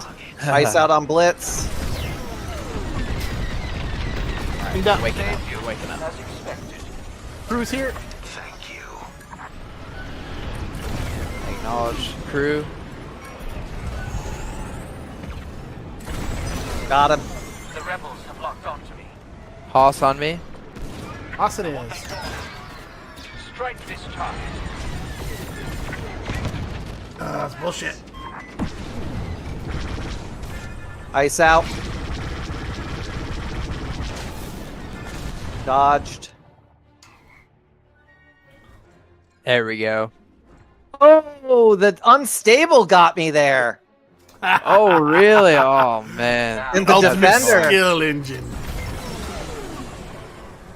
Ice out on Blitz. Cleaned up. Waking up. You're waking up. As expected. Crew's here. Thank you. Acknowledge crew. Got him. The rebels have locked onto me. Hoss on me. Awesome it is. Strike this target. That's bullshit. Ice out. Dodged. There we go. Oh, the unstable got me there. Oh, really? Oh, man. In the Ultimate defender. skill engine.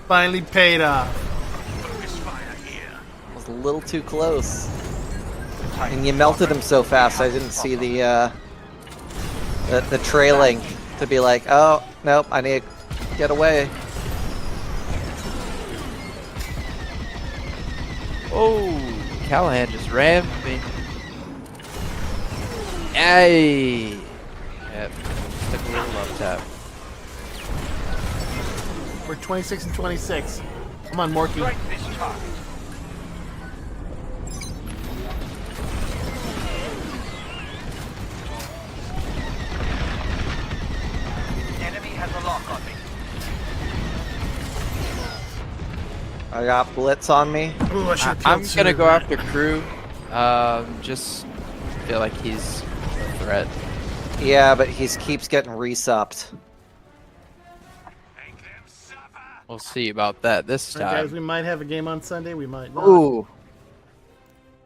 Finally paid off. Focus fire here. Was a little too close. And you melted him so fast, I didn't see the trailing to be like, oh, nope, I need to get away. Oh, Callahan just rammed me. Hey! Yep, took a little love tap. We're 26 and 26. Come on, Morky. Strike this target. Enemy has a lock on me. I got Blitz on me. Ooh, I should've I'm killed gonna sooner. go after crew. Just feel like he's a threat. Yeah, but he keeps getting resupped. Make them suffer. We'll see about that this All right, guys, time. we might have a game on Sunday. We might not. Ooh.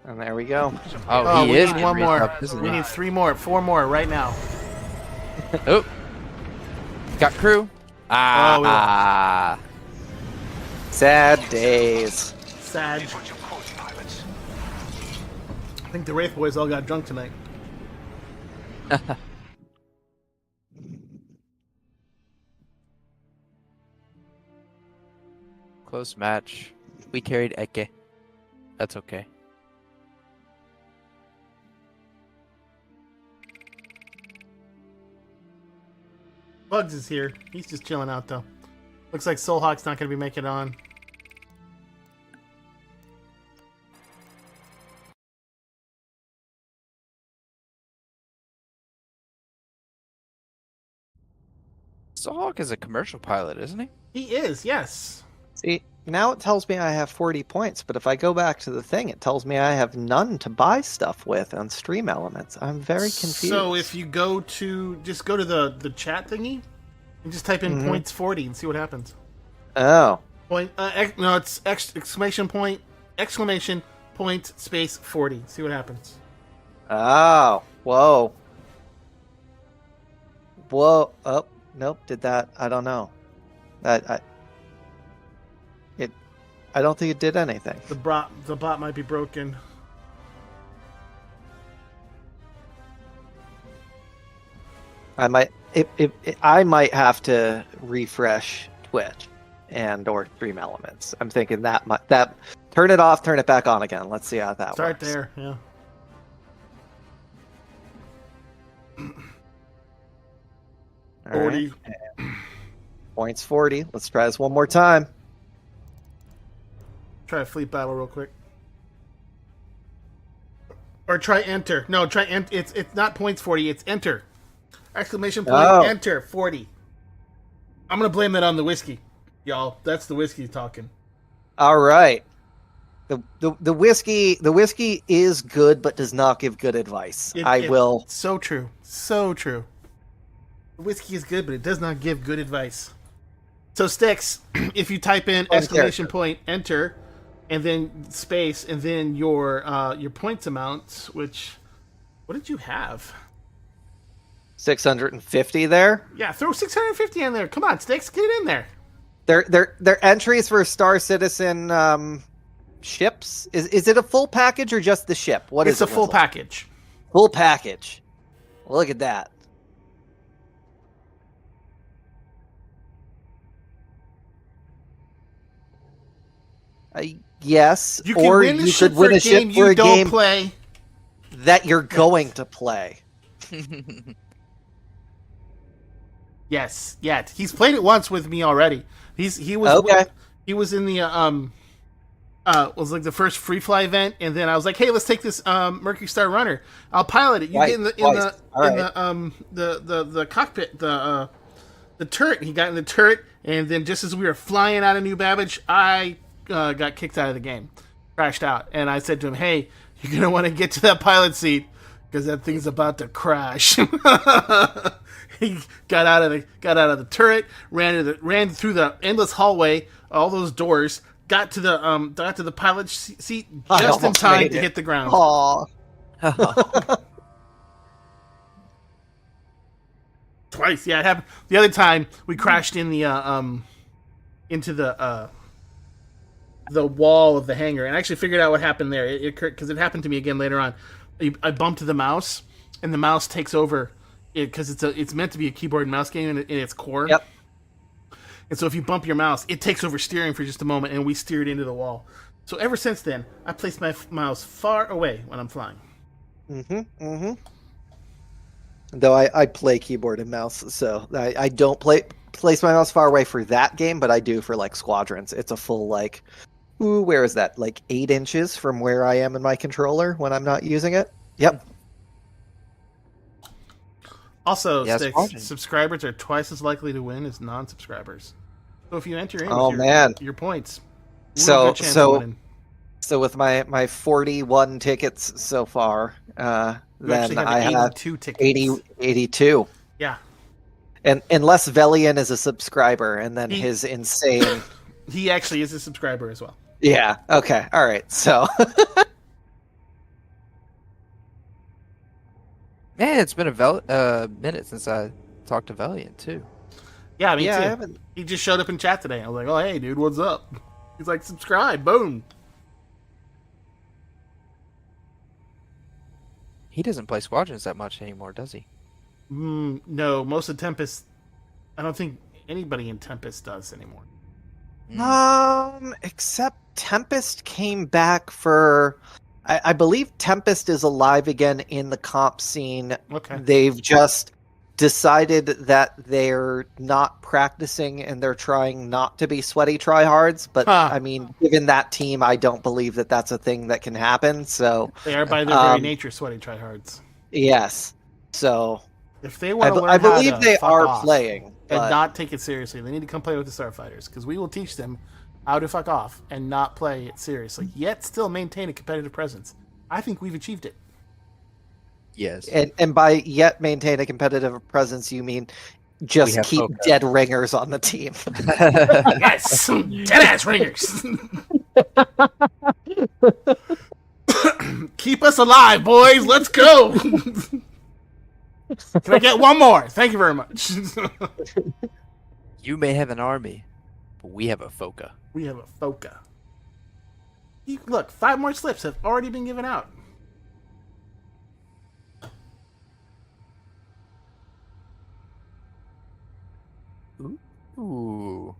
And there we go. Oh, he we is need getting one more. re-upped, isn't We he? need 3 more, 4 more right now. Oh, got crew. Ah, Sad days. Sad. Bunch of coach pilots. I think the Wraith boys all got drunk tonight. close match. We carried Eke. That's okay. Bugs is here. He's just chilling out though. Looks like Soulhawk's not going to be making it on. Soulhawk is a commercial pilot, isn't he? He is, yes. See, now it tells me I have 40 points, but if I go back to the thing, it tells me I have none to buy stuff with on Stream Elements. I'm very confused. So if you go to the chat thingy and just type in points 40 and see what happens. Oh. Point no, it's exclamation point space 40. See what happens. Oh. Whoa. Whoa. Oh, nope. Did that? I don't know. I don't think it did anything. The bot might be broken. I might have to refresh Twitch and or Stream Elements. I'm thinking that turn it off, turn it back on again. Let's see how that Start works. there. Yeah. All right. 40. Points 40. Let's try this one more time. Try a fleet battle real quick. Or try enter. No, try enter. It's not points 40. It's enter. Exclamation point. Oh. Enter 40. I'm gonna blame that on the whiskey, y'all. That's the whiskey talking. All right. The whiskey is good, but does not give good advice. I will. So true. So true. The whiskey is good, but it does not give good advice. So Sticks, if you type in exclamation point enter, and then space, and then your points amount, which what did you have? 650 there. Yeah, throw 650 in there. Come on, Sticks, get it in there. They're entries for Star Citizen ships. Is it a full package or just the ship? What is It's a it, full Wizzle? package. Full package. Look at that. Yes, You can or win the you ship could for win a a ship game for you a don't game play. that you're going to play. Yes, yeah. He's played it once with me already. He was Okay. He was in the was like the first free fly event, and then I was like, hey, let's take this Mercury Star Runner. I'll pilot it. You get in the the cockpit, the turret. He got in the turret, and then just as we were flying out of New Babbage, I got kicked out of the game, crashed out, and I said to him, hey, you're gonna want to get to that pilot seat because that thing's about to crash. He got out of the turret, ran through the endless hallway, all those doors, got to the pilot seat I just in almost time made to it. hit the ground. Aw. Twice, yeah, it happened. The other time we crashed in the into the wall of the hangar, and I actually figured out what happened there. It occurred because it happened to me again later on. I bumped the mouse, and the mouse takes over it because it's meant to be a keyboard and mouse game in its core. Yep. And so if you bump your mouse, it takes over steering for just a moment, and we steered into the wall. So ever since then, I place my mouse far away when I'm flying. Though I play keyboard and mouse, so I don't place my mouse far away for that game, but I do for like Squadrons. It's a full like, where is that? Like 8 inches from where I am in my controller when I'm not using it. Yep. Also, Yeah, Sticks, Squadron. subscribers are twice as likely to win as non-subscribers. So if you enter in Oh, with man. your points, real So good chance of winning. so with my 41 tickets so far, You then actually have I have 82 tickets. 82. Yeah, And unless Velian is a subscriber, and then He- his insane. he actually is a subscriber as well. Yeah. Okay. All right. So. Man, it's been a minute since I talked to Valiant too. Yeah, me Yeah, I too. haven't. He just showed up in chat today. I was like, "Oh, hey, dude, what's up?" He's like, "Subscribe, boom." He doesn't play Squadrons that much anymore, does he? No, most of Tempest. I don't think anybody in Tempest does anymore. Except Tempest came back for. I believe Tempest is alive again in the comp scene. Okay. They've just decided that they're not practicing and they're trying not to be sweaty tryhards. But Huh. I mean, given that team, I don't believe that that's a thing that can happen. So They are by their very nature sweaty tryhards. yes, so If they want to learn I believe how to they fuck are off playing. and But not take it seriously, they need to come play with the Starfighters because we will teach them how to fuck off and not play it seriously, yet still maintain a competitive presence. I think we've achieved it. Yes. and by yet maintain a competitive presence, you mean just have keep Poca. dead ringers on the team. Yes, dead ass ringers. Keep us alive, boys. Let's go. Can I get one more? Thank you very much. You may have an army, but we have a Foca. We have a Foca. Look, 5 more slips have already been given out. Ooh.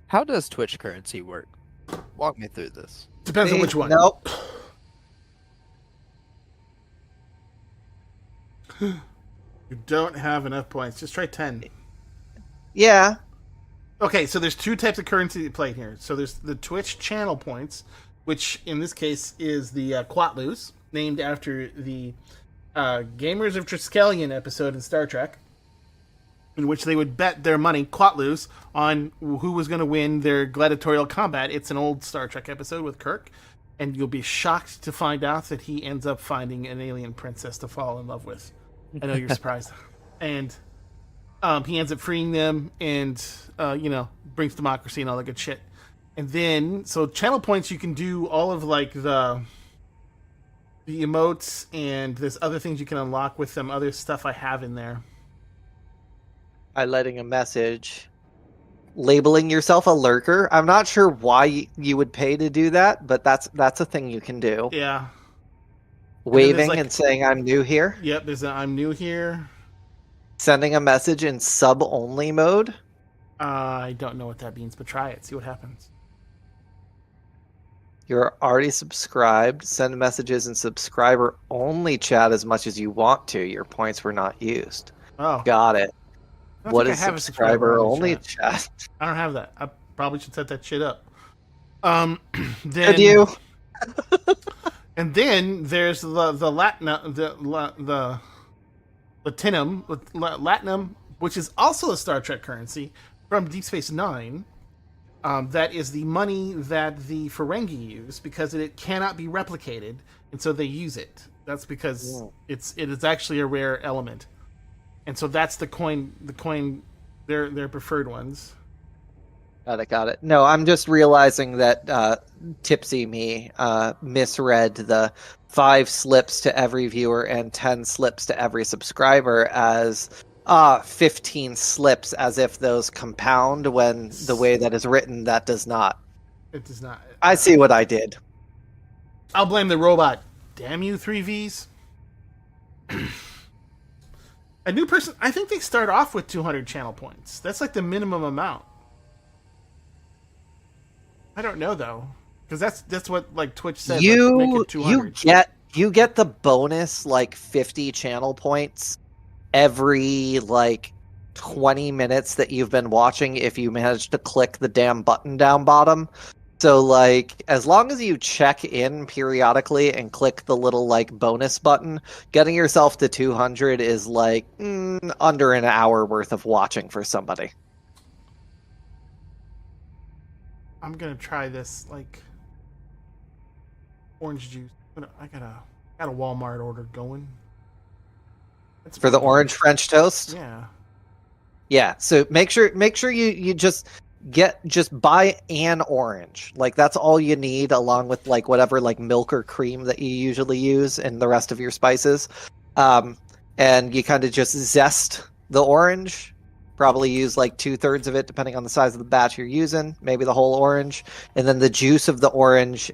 How does Twitch currency work? Walk me through this. Depends on which one. Nope. You don't have enough points. Just try 10. Yeah. Okay, so there's two types of currency that play here. So there's the Twitch channel points, which in this case is the Quatlus, named after the Gamers of Triskelion episode in Star Trek, in which they would bet their money, Quatlus, on who was going to win their gladiatorial combat. It's an old Star Trek episode with Kirk, and you'll be shocked to find out that he ends up finding an alien princess to fall in love with. I know you're surprised. And he ends up freeing them and, brings democracy and all that good shit. And then, so channel points, you can do all of, like, the emotes, and there's other things you can unlock with them, other stuff I have in there. Highlighting a message. Labeling yourself a lurker. I'm not sure why you would pay to do that, but that's a thing you can do. Yeah. Waving and saying, I'm new here. Yep, there's a I'm new here. Sending a message in sub-only mode. I don't know what that means, but try it. See what happens. You're already subscribed. Send messages in subscriber-only chat as much as you want to. Your points were not used. Oh. Got it. I don't What think is I have a subscriber-only chat? I don't have that. I probably should set that shit up. Then, Could you? And then there's the Latinum, which is also a Star Trek currency from Deep Space Nine. That is the money that the Ferengi use because it cannot be replicated, and so they use it. That's because it is actually a rare element, and so that's the coin. Their preferred ones. Got it. No, I'm just realizing that Tipsy Me misread the 5 slips to every viewer and 10 slips to every subscriber as 15 slips, as if those compound, when the way that is written, that does not. It does not. I see what I did. I'll blame the robot. Damn you, 3Vs. A new person, I think they start off with 200 channel points. That's like the minimum amount. I don't know though, because that's what like Twitch said. Make it 200. You get the bonus like 50 channel points every like 20 minutes that you've been watching if you manage to click the damn button down bottom. So like as long as you check in periodically and click the little like bonus button, getting yourself to 200 is like under an hour worth of watching for somebody. I'm gonna try this like orange juice. I got a Walmart order going. That's For the orange French toast? Yeah. Yeah, so make sure you just buy an orange. Like that's all you need, along with like whatever like milk or cream that you usually use and the rest of your spices. And you kind of just zest the orange. Probably use like 2/3 of it, depending on the size of the batch you're using. Maybe the whole orange, and then the juice of the orange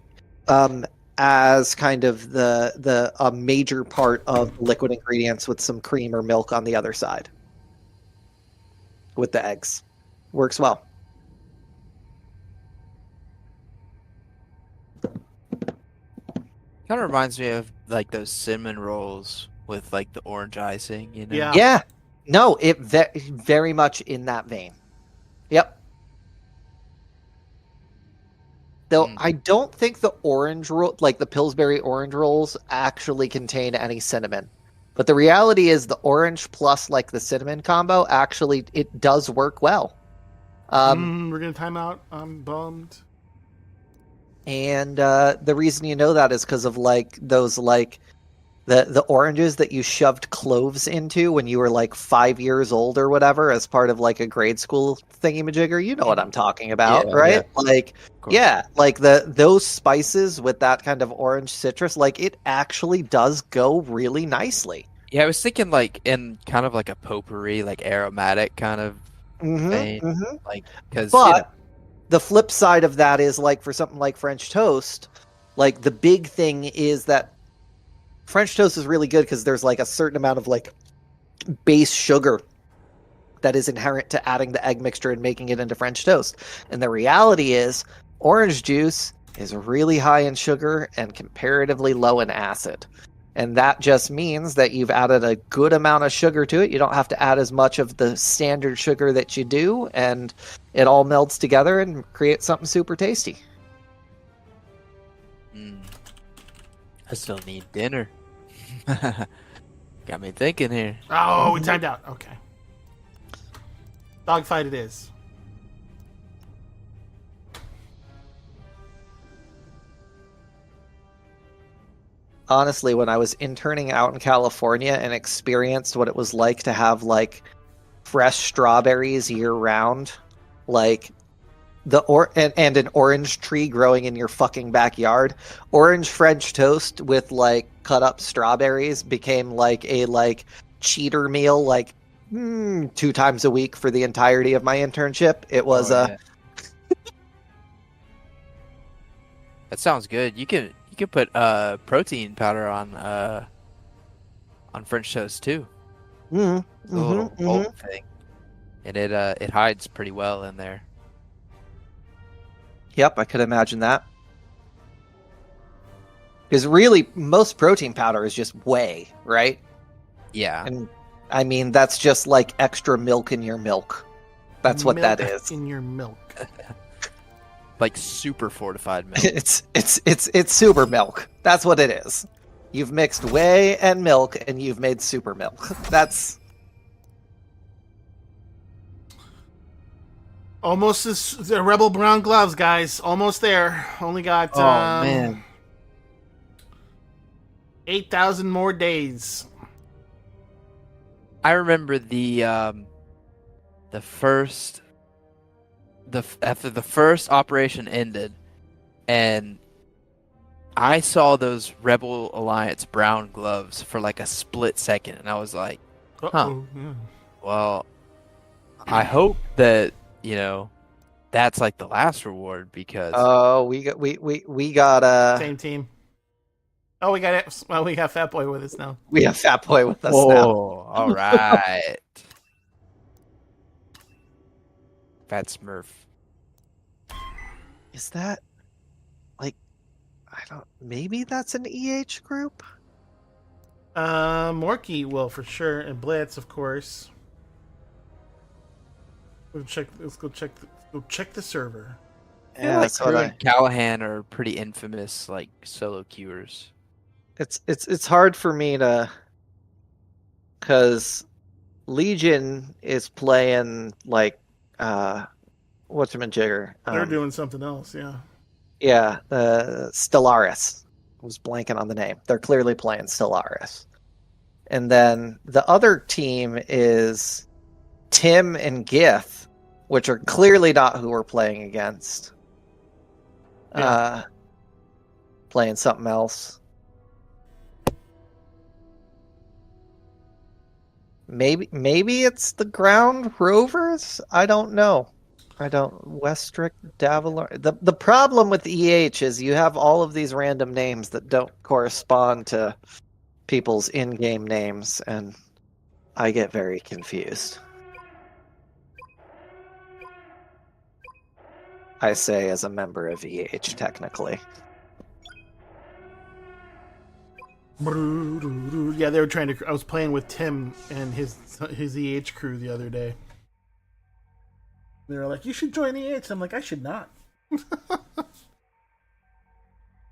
as kind of the major part of liquid ingredients, with some cream or milk on the other side. With the eggs, works well. Kind of reminds me of like those cinnamon rolls with like the orange icing, you know? Yeah. No, it very much in that vein. Yep. Though I don't think the orange roll, like the Pillsbury orange rolls, actually contain any cinnamon. But the reality is the orange plus like the cinnamon combo, actually it does work well. We're gonna time out. I'm bummed. And the reason you know that is because of like those like the oranges that you shoved cloves into when you were like 5 years old or whatever, as part of like a grade school thingy-majigger. You know what I'm talking about, right? Yeah. Like, yeah, like those spices with that kind of orange citrus, like it actually does go really nicely. Yeah, I was thinking like in kind of like a potpourri, like aromatic kind of vein, like because. But the flip side of that is like for something like French toast, like the big thing is that French toast is really good because there's like a certain amount of like base sugar that is inherent to adding the egg mixture and making it into French toast. And the reality is, orange juice is really high in sugar and comparatively low in acid. And that just means that you've added a good amount of sugar to it. You don't have to add as much of the standard sugar that you do, and it all melts together and creates something super tasty. I still need dinner. Got me thinking here. Oh, we timed out. Okay. Dogfight it is. Honestly, when I was interning out in California and experienced what it was like to have like fresh strawberries year round, like and an orange tree growing in your fucking backyard, orange French toast with like cut up strawberries became like a like cheater meal, like 2 times a week for the entirety of my internship. It was That sounds good. You can put protein powder on French toast too. It's a little old thing, and it hides pretty well in there. Yep, I could imagine that. Because really, most protein powder is just whey, right? Yeah. And I mean, that's just like extra milk in your milk. That's what that Milk is. in your milk. Like super fortified milk. It's super milk. That's what it is. You've mixed whey and milk, and you've made super milk. That's Almost as the Rebel Brown gloves, guys. Almost there. Only got man. 8,000 more days. I remember after the first operation ended, and I saw those Rebel Alliance brown gloves for like a split second, and I was like, Uh-oh. Yeah. well, I hope that, that's like the last reward, because we got Same team. Oh, we got it. Well, we got Fat Boy with us now. we have Fat Boy with us now. whoa, all right. Fat Smurf. Is that like maybe that's an EH group? Morky will for sure, and Blitz, of course. Let's go check the server. Yeah, that's what Crew and Callahan are pretty infamous, like solo queuers. It's hard for me to, because Legion is playing like whatchamajigger. They're doing something else, yeah. Yeah, Stellaris. I was blanking on the name. They're clearly playing Stellaris. And then the other team is Tim and Gith, which are clearly not who we're playing against. Yeah. Playing something else. Maybe it's the Ground Rovers? I don't know. Westrick, Davilar. The problem with EH is you have all of these random names that don't correspond to people's in-game names, and I get very confused. I say as a member of EH, technically. Yeah, they were trying to. I was playing with Tim and his EH crew the other day. They were like, "You should join EH." I'm like, "I should not."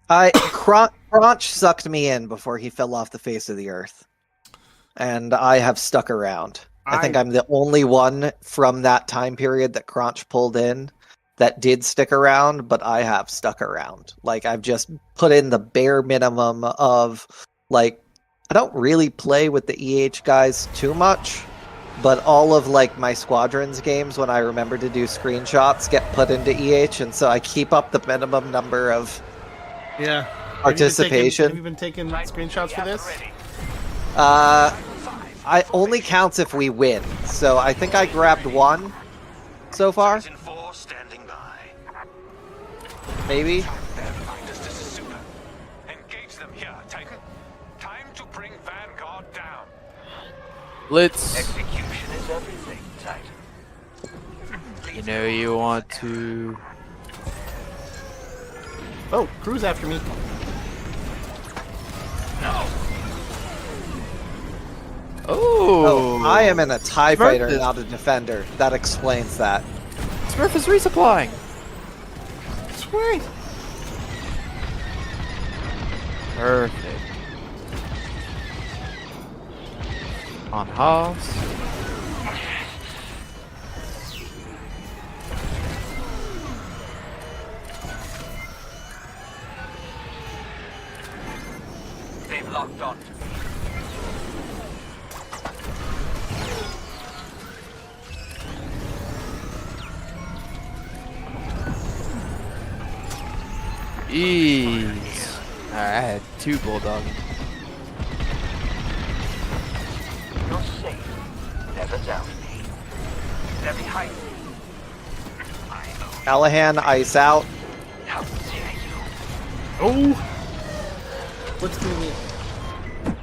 Crunch sucked me in before he fell off the face of the earth, and I have stuck around. I think I'm the only one from that time period that Crunch pulled in that did stick around, but I have stuck around. Like, I've just put in the bare minimum of, like, I don't really play with the EH guys too much, but all of, like, my Squadrons games, when I remember to do screenshots, get put into EH, and so I keep up the minimum number of participation. Have you been taking screenshots for this? I only counts if we win, so I think I grabbed one so far. Season 4 standing by. Maybe. This is super. Engage them here, Titan. Time to bring Vanguard down. Blitz. Execution is everything, sight. You know you want to. Oh, crew's after me. Oh, I am in a TIE fighter, is- not a defender. That explains that. Smurf is resupplying. Sweet. Perfect. On Hobbs. They've locked on. Ease. Alright, I had 2 bulldogs. You're safe. Never doubt me. They're behind me. I know. Callahan, ice out. How dare you? Oh. What's going on?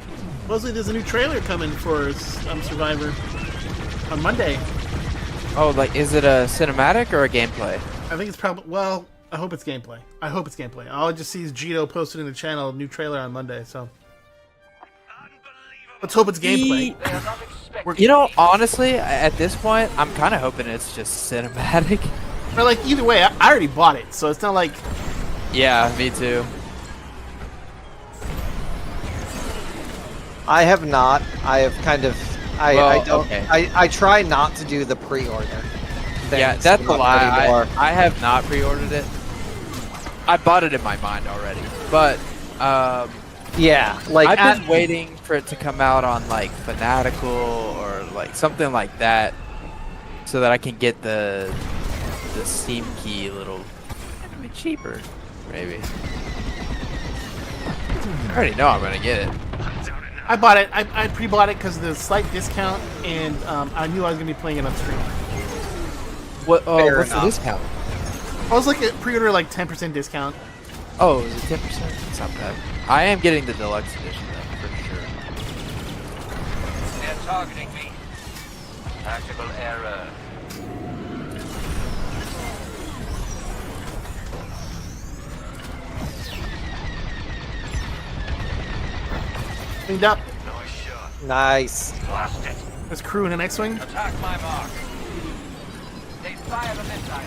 Supposedly there's a new trailer coming for Survivor on Monday. Oh, like, is it a cinematic or a gameplay? I think it's probably, well, I hope it's gameplay. I hope it's gameplay. All I just see is Gito posted in the channel, new trailer on Monday, so. Let's hope it's gameplay. They are not expecting You know, honestly, at this point, I'm kind of hoping it's just cinematic. Or like, either way, I already bought it, so it's not like, Yeah, me too. I have not. I have kind of. I Well, don't. okay. I try not to do the pre-order. Yeah, things that's a enough lie. anymore. I have not pre-ordered it. I bought it in my mind already, but Yeah, like I've been waiting for it to come out on like Fanatical or like something like that, so that I can get the Steam key a little bit cheaper, maybe. I already know I'm gonna get it. I bought it. I pre-bought it because of the slight discount, and I knew I was going to be playing it on stream. What? Oh, Fair what's the enough. discount? I was like, pre-order like 10% discount. Oh, is it 10%? It's not bad. I am getting the deluxe edition though, for sure. They're targeting me. Tactical error. Cleaned up. Nice shot. nice. Blast it. There's crew in an X-Wing. Attack my mark. They fire the missile.